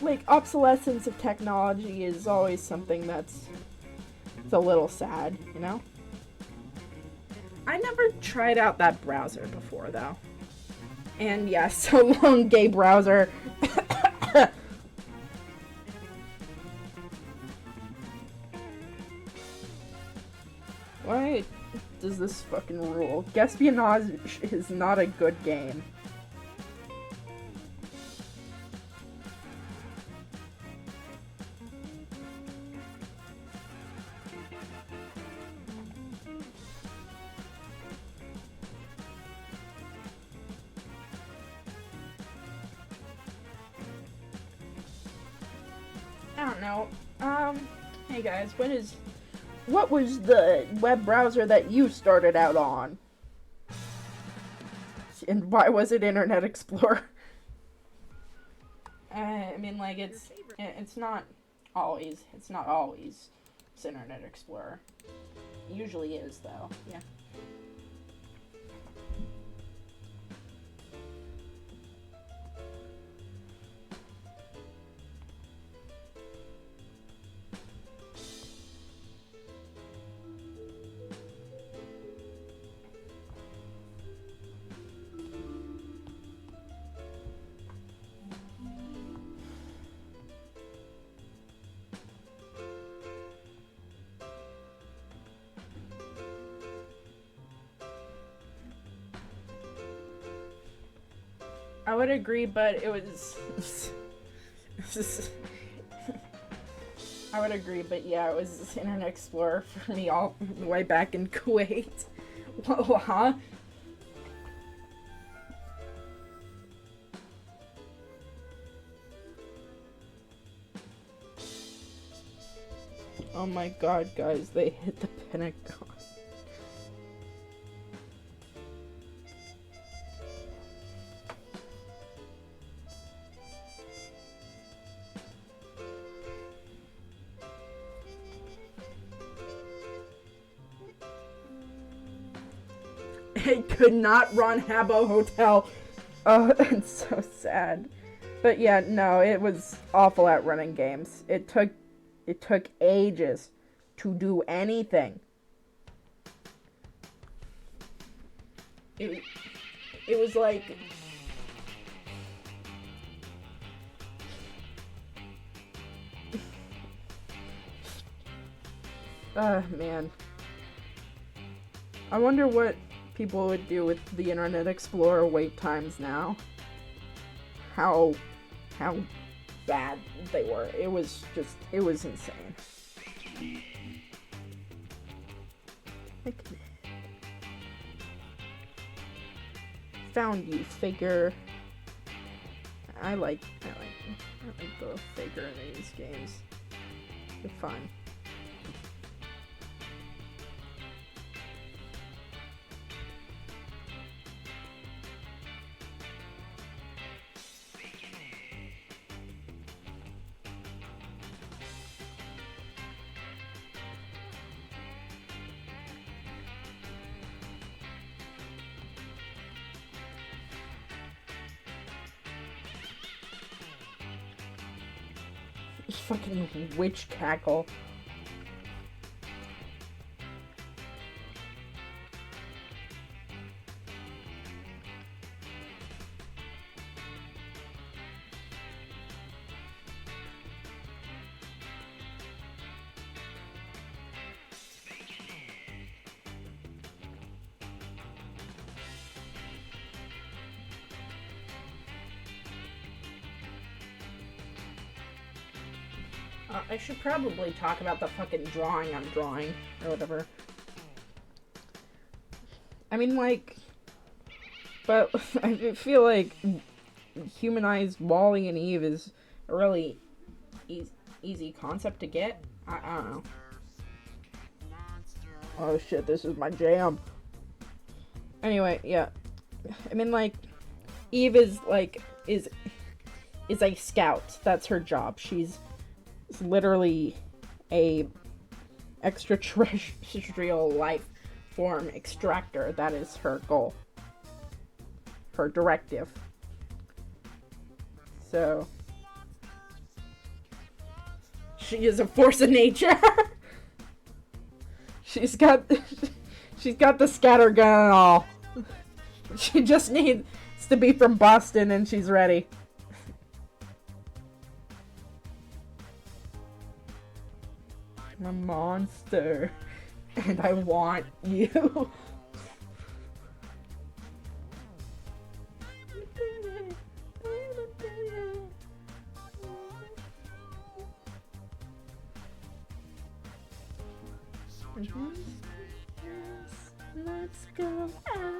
like, obsolescence of technology is always something it's a little sad, you know? I never tried out that browser before, though. And yeah, so long, gay browser. Why does this fucking rule? Espionage is not a good game. I don't know. Hey guys, what was the web browser that you started out on? And why was it Internet Explorer? I mean, like, it's not always it's Internet Explorer. It usually is, though. Yeah. I would agree, but it was... I would agree, but yeah, it was Internet Explorer for me all the way back in Kuwait. Whoa, huh? Oh my god, guys, they hit the Pentagon. It could not run Habbo Hotel. Oh, it's so sad. But yeah, no, it was awful at running games. It took ages to do anything. It was like... man. I wonder what people would do with the Internet Explorer wait times now. How bad they were. It was insane. Found you, figure. I like the figure in these games. They're fun. Fucking witch cackle. I should probably talk about the fucking drawing I'm drawing, or whatever. I mean, like, but I feel like humanized Wally and Eve is a really easy concept to get. I don't know. Oh shit, this is my jam. Anyway, yeah. I mean, like, Eve is a scout. That's her job. She's literally a extraterrestrial life form extractor. That is her goal. Her directive. So she is a force of nature. She's got the scatter gun and all. She just needs to be from Boston and she's ready. I'm a monster, and I want you. Let's go out.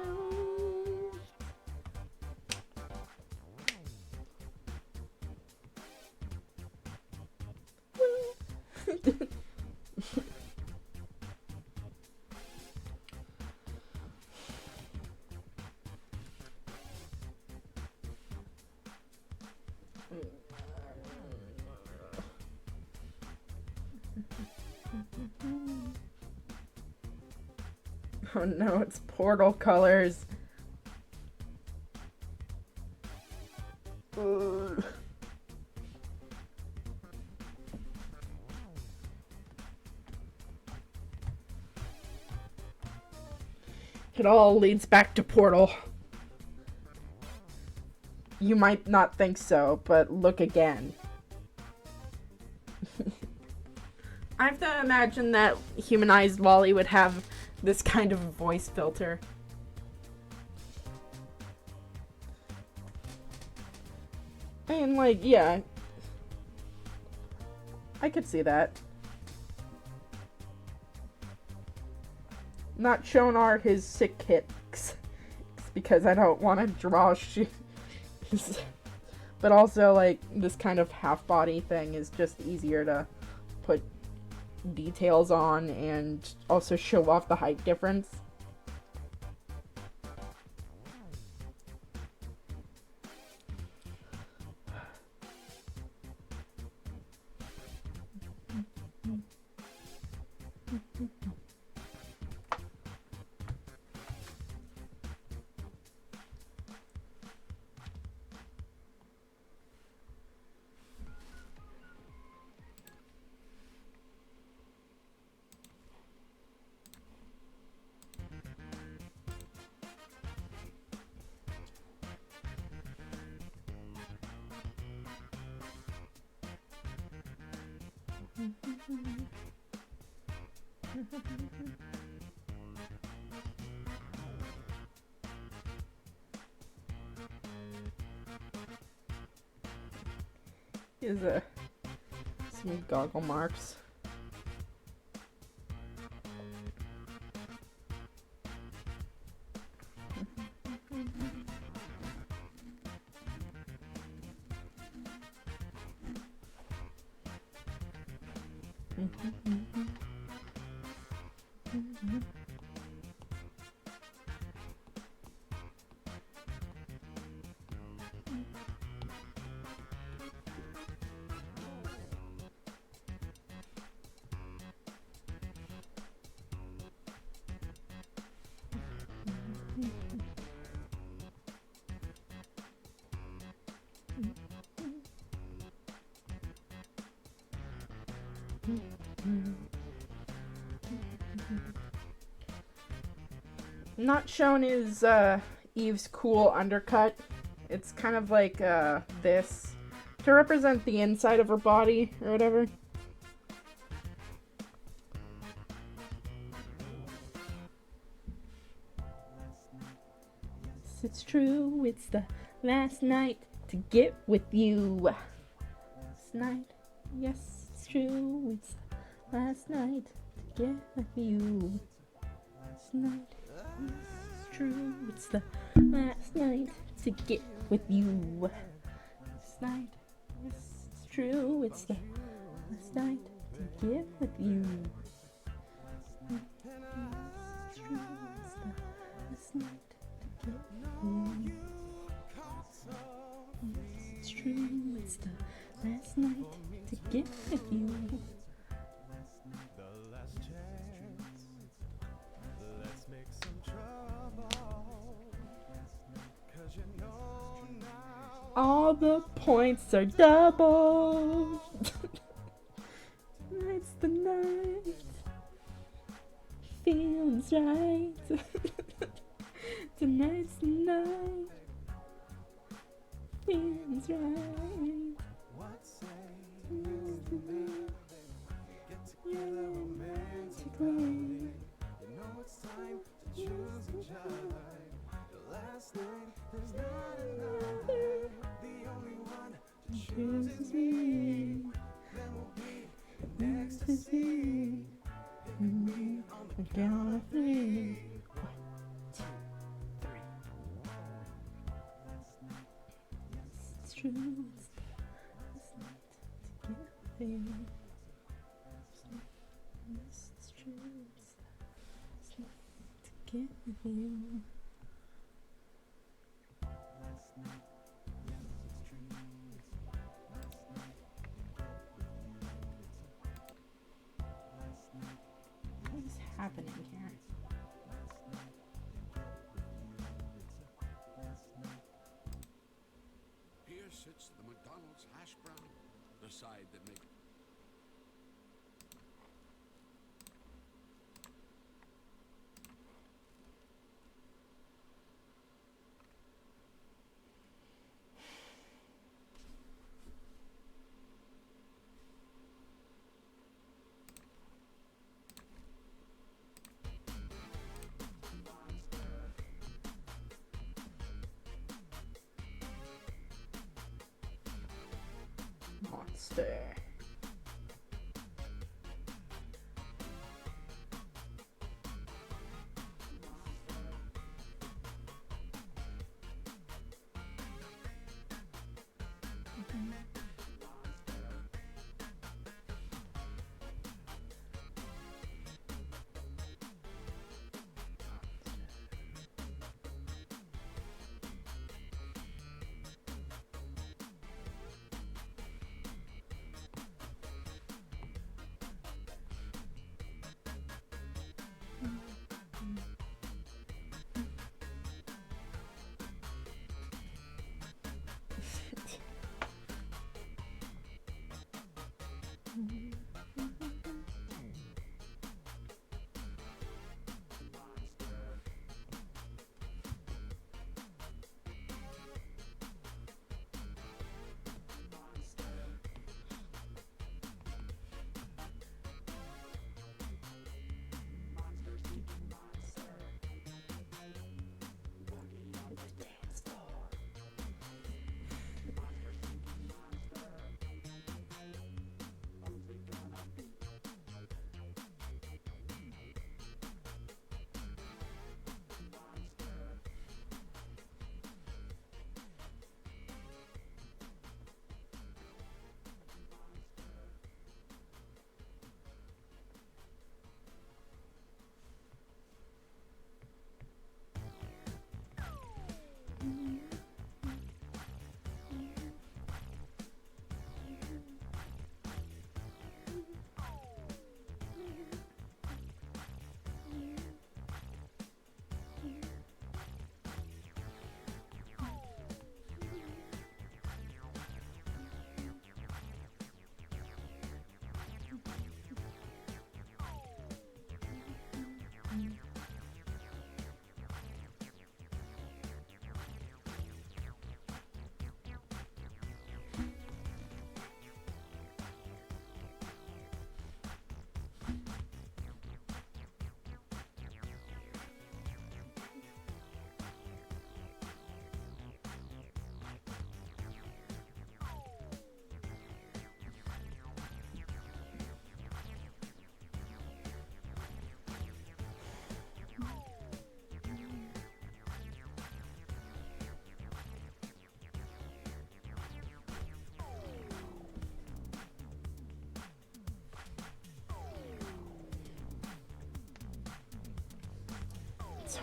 Oh no, it's portal colors. Ugh. It all leads back to Portal. You might not think so, but look again. I have to imagine that humanized Wally would have this kind of voice filter. And like, yeah. I could see that. Not shown are his sick kicks. Because I don't want to draw but also, like, this kind of half-body thing is just easier to put details on and also show off the height difference. Here's some goggle marks. Not shown is Eve's cool undercut. It's kind of like this to represent the inside of her body or whatever. Yes, it's true, it's the last night to get with you. Last night, yes, it's true, it's the last night to get with you. Last night. It's true, it's the last night to get with you. Last night, yes, it's true, it's the last night to get with you. It's true, it's the last night to get with you. Yes, it's true, it's the last night to get with you. The last chance. Let's make some trouble. 'Cause you know now. All the points are double. Tonight's the night. Feels right. Tonight's the night. Feels right. What say you get together romantically? You know it's time to choose each other. The last night, there's not another. The only one to choose is me. Then we'll be in ecstasy. Hit me on the Count of three. It's true. It's the last night to get with you. Yes, it's true. It's the last night to get with you. What is happening here? Here sits the McDonald's hash brown, the side that makes Monster.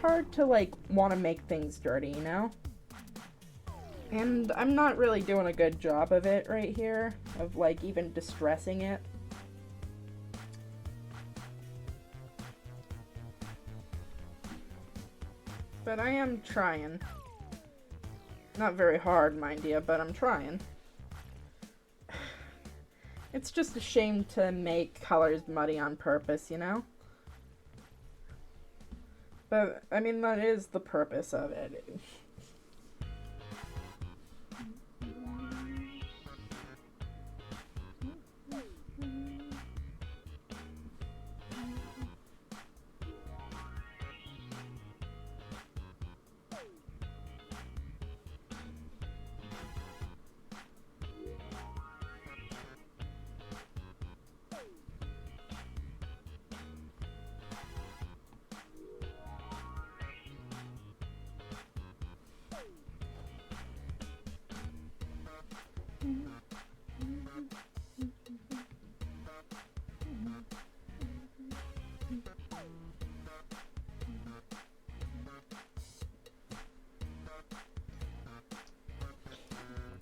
hard to, like, want to make things dirty, you know? And I'm not really doing a good job of it right here, of, like, even distressing it. But I am trying. Not very hard, mind you, but I'm trying. It's just a shame to make colors muddy on purpose, you know? But, I mean, that is the purpose of it.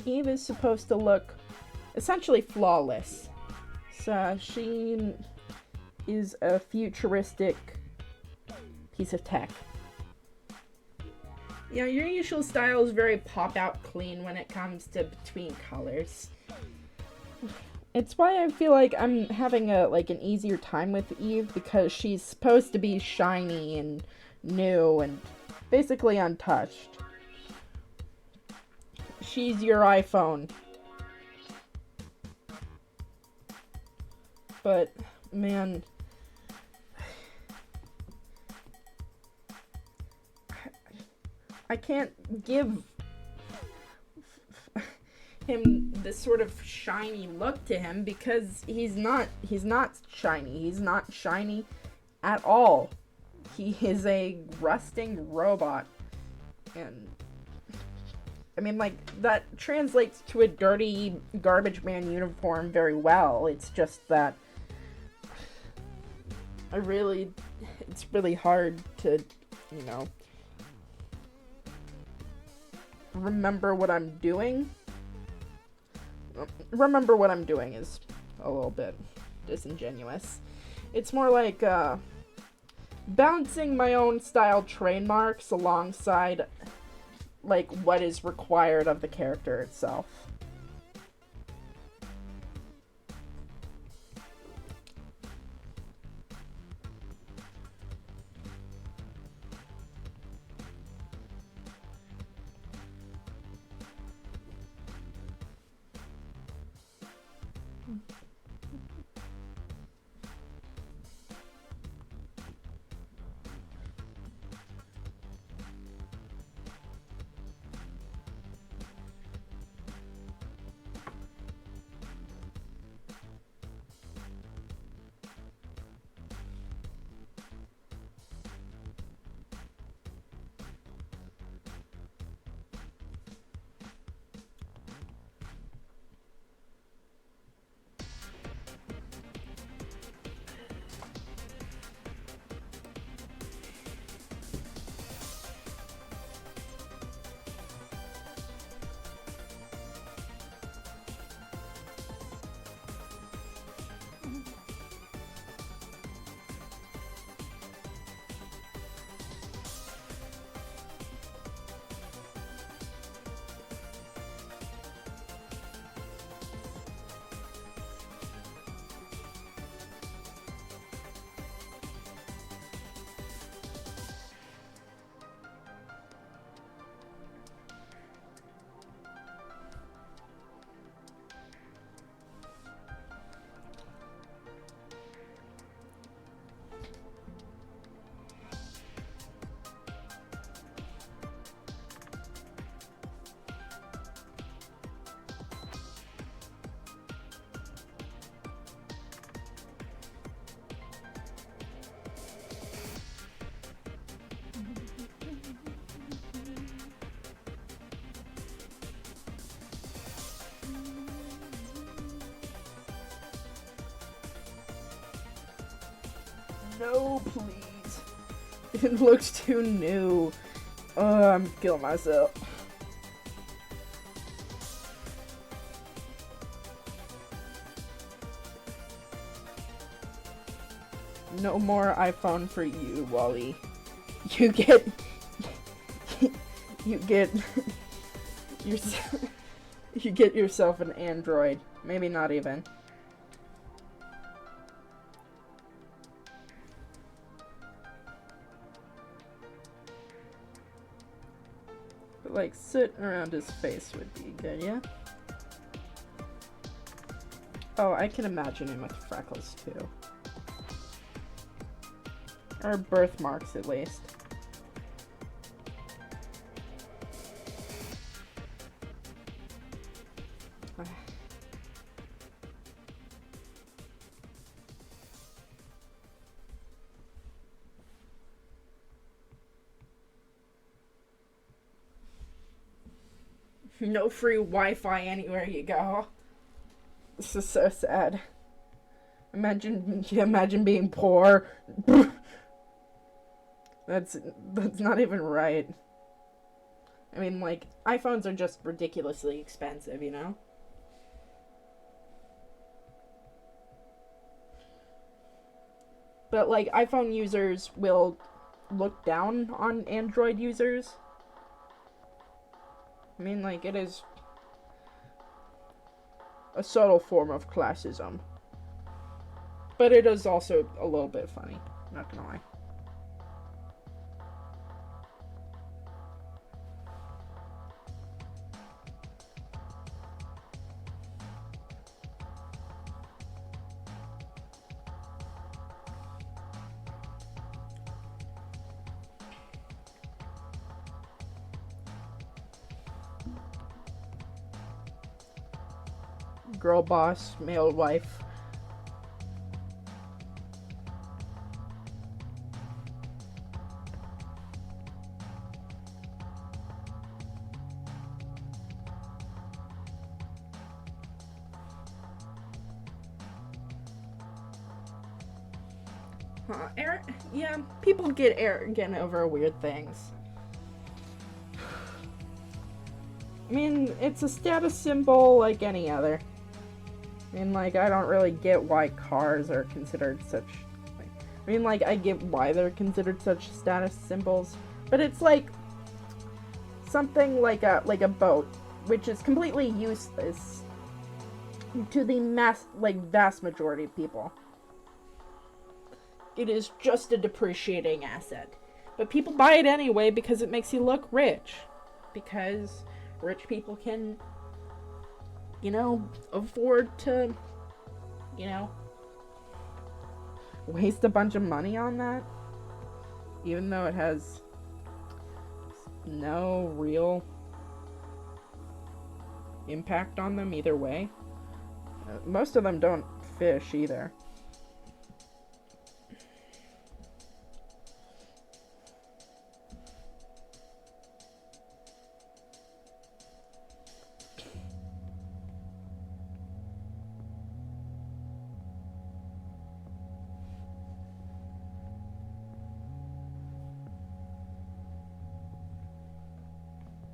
Eve is supposed to look essentially flawless. So she is a futuristic piece of tech. Yeah, your usual style is very pop-out clean when it comes to between colors. It's why I feel like I'm having an easier time with Eve, because she's supposed to be shiny and new and basically untouched. She's your iPhone. But, man, I can't give him this sort of shiny look to him, because he's not shiny. He's not shiny at all. He is a rusting robot. And I mean, like, that translates to a dirty garbage man uniform very well. It's just that it's really hard to, you know, remember what I'm doing. Remember what I'm doing is a little bit disingenuous. It's more like, balancing my own style trademarks alongside, like, what is required of the character itself. No, please. It looks too new. Oh, I'm killing myself. No more iPhone for you, Wally. You get you get yourself you get yourself an Android. Maybe not even. But like sit around his face would be good, yeah? Oh, I can imagine him with freckles too. Or birthmarks, at least. No free Wi-Fi anywhere you go. This is so sad. Imagine being poor. That's not even right. I mean, like, iPhones are just ridiculously expensive, you know? But, like, iPhone users will look down on Android users. I mean, like, it is a subtle form of classism. But it is also a little bit funny, not gonna lie. Girl boss, male wife. Yeah, people get arrogant over weird things. I mean, it's a status symbol like any other. I mean, like, I don't really get why cars are considered such... I mean, like, I get why they're considered such status symbols, but it's like something like a boat, which is completely useless to the vast majority of people. It is just a depreciating asset. But people buy it anyway because it makes you look rich. Because rich people can, you know, afford to, you know, waste a bunch of money on that. Even though it has no real impact on them either way. Most of them don't fish either.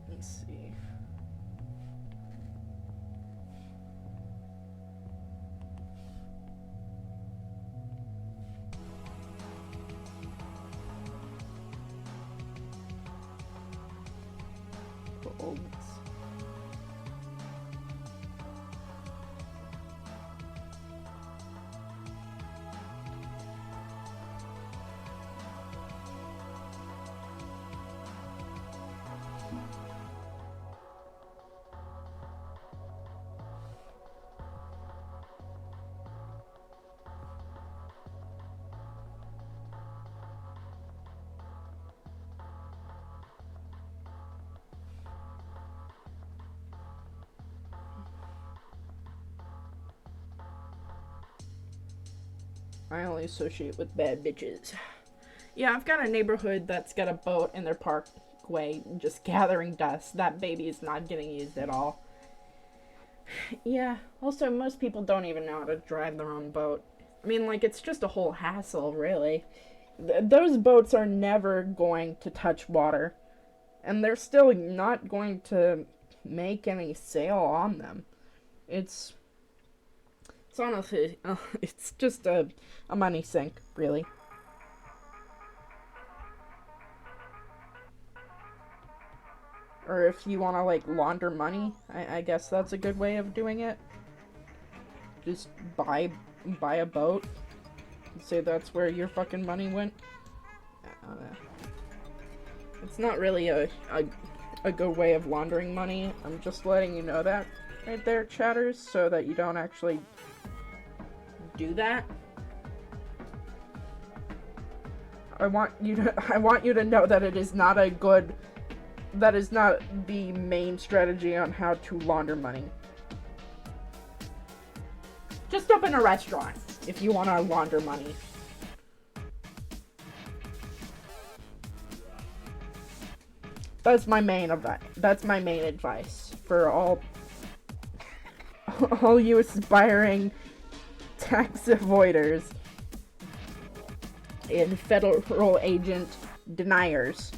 Let's see. Bolts. I only associate with bad bitches. Yeah, I've got a neighborhood that's got a boat in their parkway just gathering dust. That baby is not getting used at all. Yeah, also most people don't even know how to drive their own boat. I mean, like, it's just a whole hassle, really. those boats are never going to touch water, and they're still not going to make any sail on them. It's honestly, it's just a money sink, really. Or if you want to, like, launder money, I guess that's a good way of doing it. Just buy a boat and say that's where your fucking money went. It's not really a good way of laundering money. I'm just letting you know that right there, chatters, so that you don't actually do that. I want you to know that it is not a good, that is not the main strategy on how to launder money. Just open a restaurant if you want to launder money. That's my main advice for all you aspiring tax avoiders and federal agent deniers.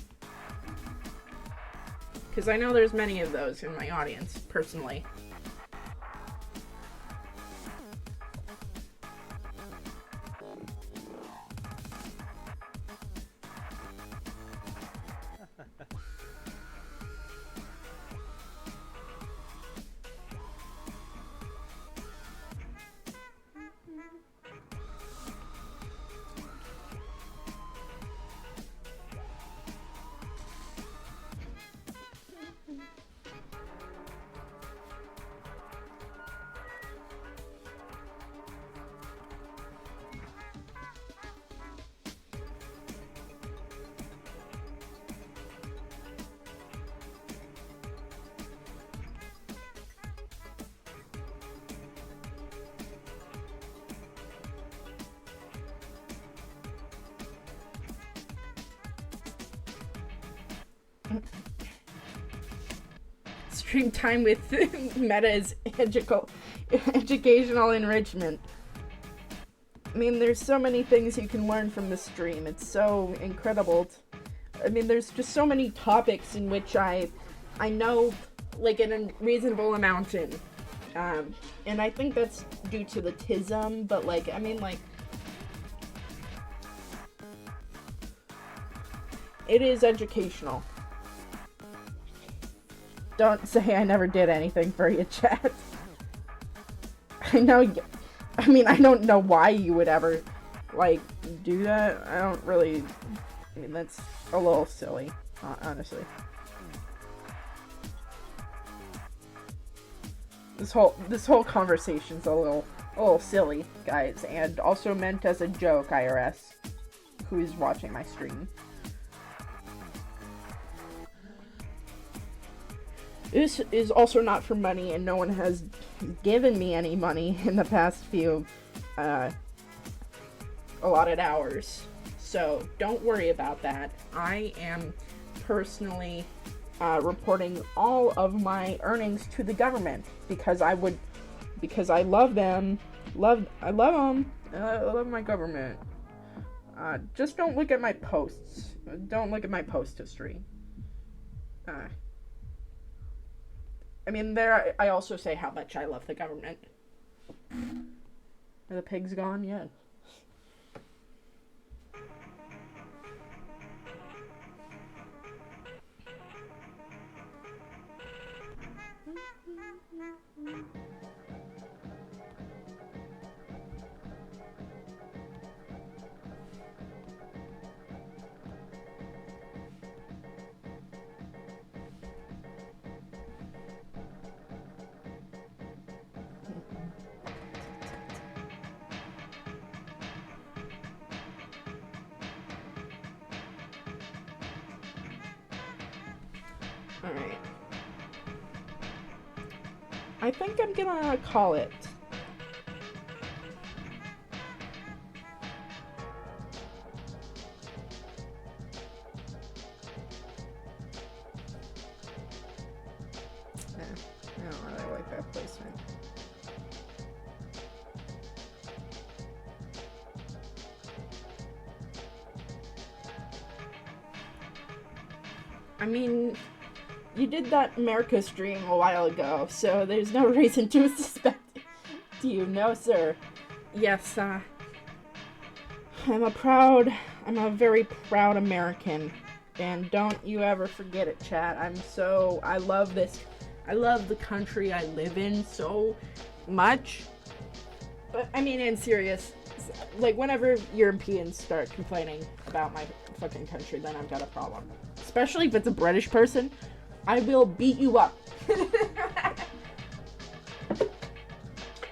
Because I know there's many of those in my audience, personally. Stream time with Meta is educational enrichment. I mean, there's so many things you can learn from this stream. It's so incredible. I mean, there's just so many topics in which I know, like, a reasonable amount in. And I think that's due to the TISM, but, like, I mean, like, it is educational. Don't say I never did anything for you, chat. I know, I mean, I don't know why you would ever, like, do that. I don't really, I mean, that's a little silly, honestly. This whole conversation's a little silly, guys, and also meant as a joke, IRS, who's watching my stream. This is also not for money, and no one has given me any money in the past few allotted hours. So don't worry about that. I am personally reporting all of my earnings to the government because I love them. I love my government. Just don't look at my posts. Don't look at my post history. I mean, there, I also say how much I love the government. Are the pigs gone yet? Alright. I think I'm gonna call it. I don't really like that placement. I mean, you did that America stream a while ago, so there's no reason to suspect you. No, sir. Yes, I'm a very proud American. And don't you ever forget it, chat. I love the country I live in so much. But, I mean, in serious, like, whenever Europeans start complaining about my fucking country, then I've got a problem. Especially if it's a British person, I will beat you up.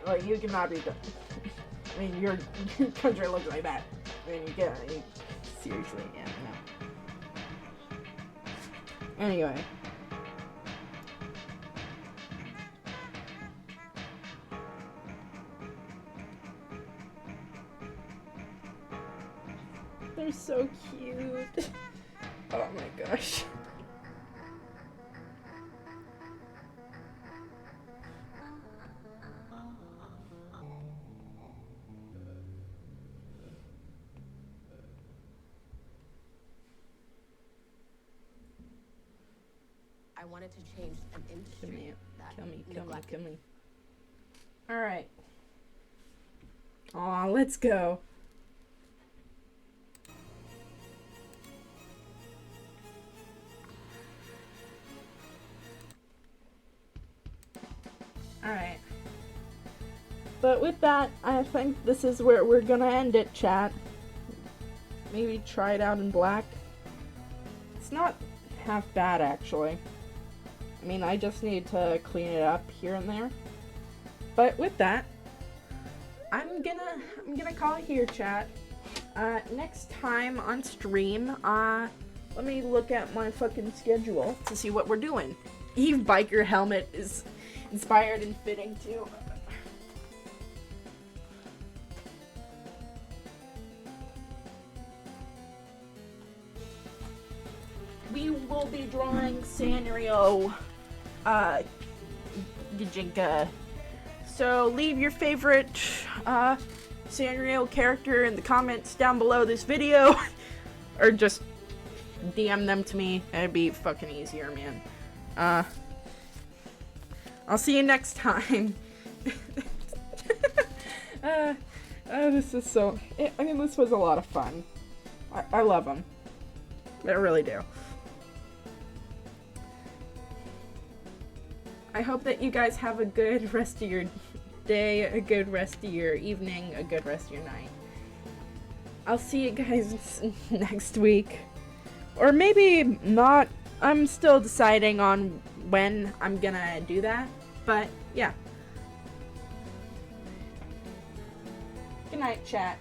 Like, you cannot be done. I mean, your country looks like that. I mean, seriously, yeah, no. Anyway. They're so cute. Oh my gosh. I wanted to change an industry that neglected. Kill me. Alright. Aw, let's go. Alright. But with that, I think this is where we're gonna end it, chat. Maybe try it out in black. It's not half bad, actually. I mean, I just need to clean it up here and there. But with that, I'm gonna call it here, chat. Next time on stream, let me look at my fucking schedule to see what we're doing. Eve biker helmet is inspired and fitting too. We will be drawing Sanrio, Gijinka. So leave your favorite, Sanrio character in the comments down below this video. Or just DM them to me. It'd be fucking easier, man. I'll see you next time. This is so... I mean, this was a lot of fun. I love them. I really do. I hope that you guys have a good rest of your day, a good rest of your evening, a good rest of your night. I'll see you guys next week. Or maybe not. I'm still deciding on when I'm gonna do that. But, yeah. Good night, chat.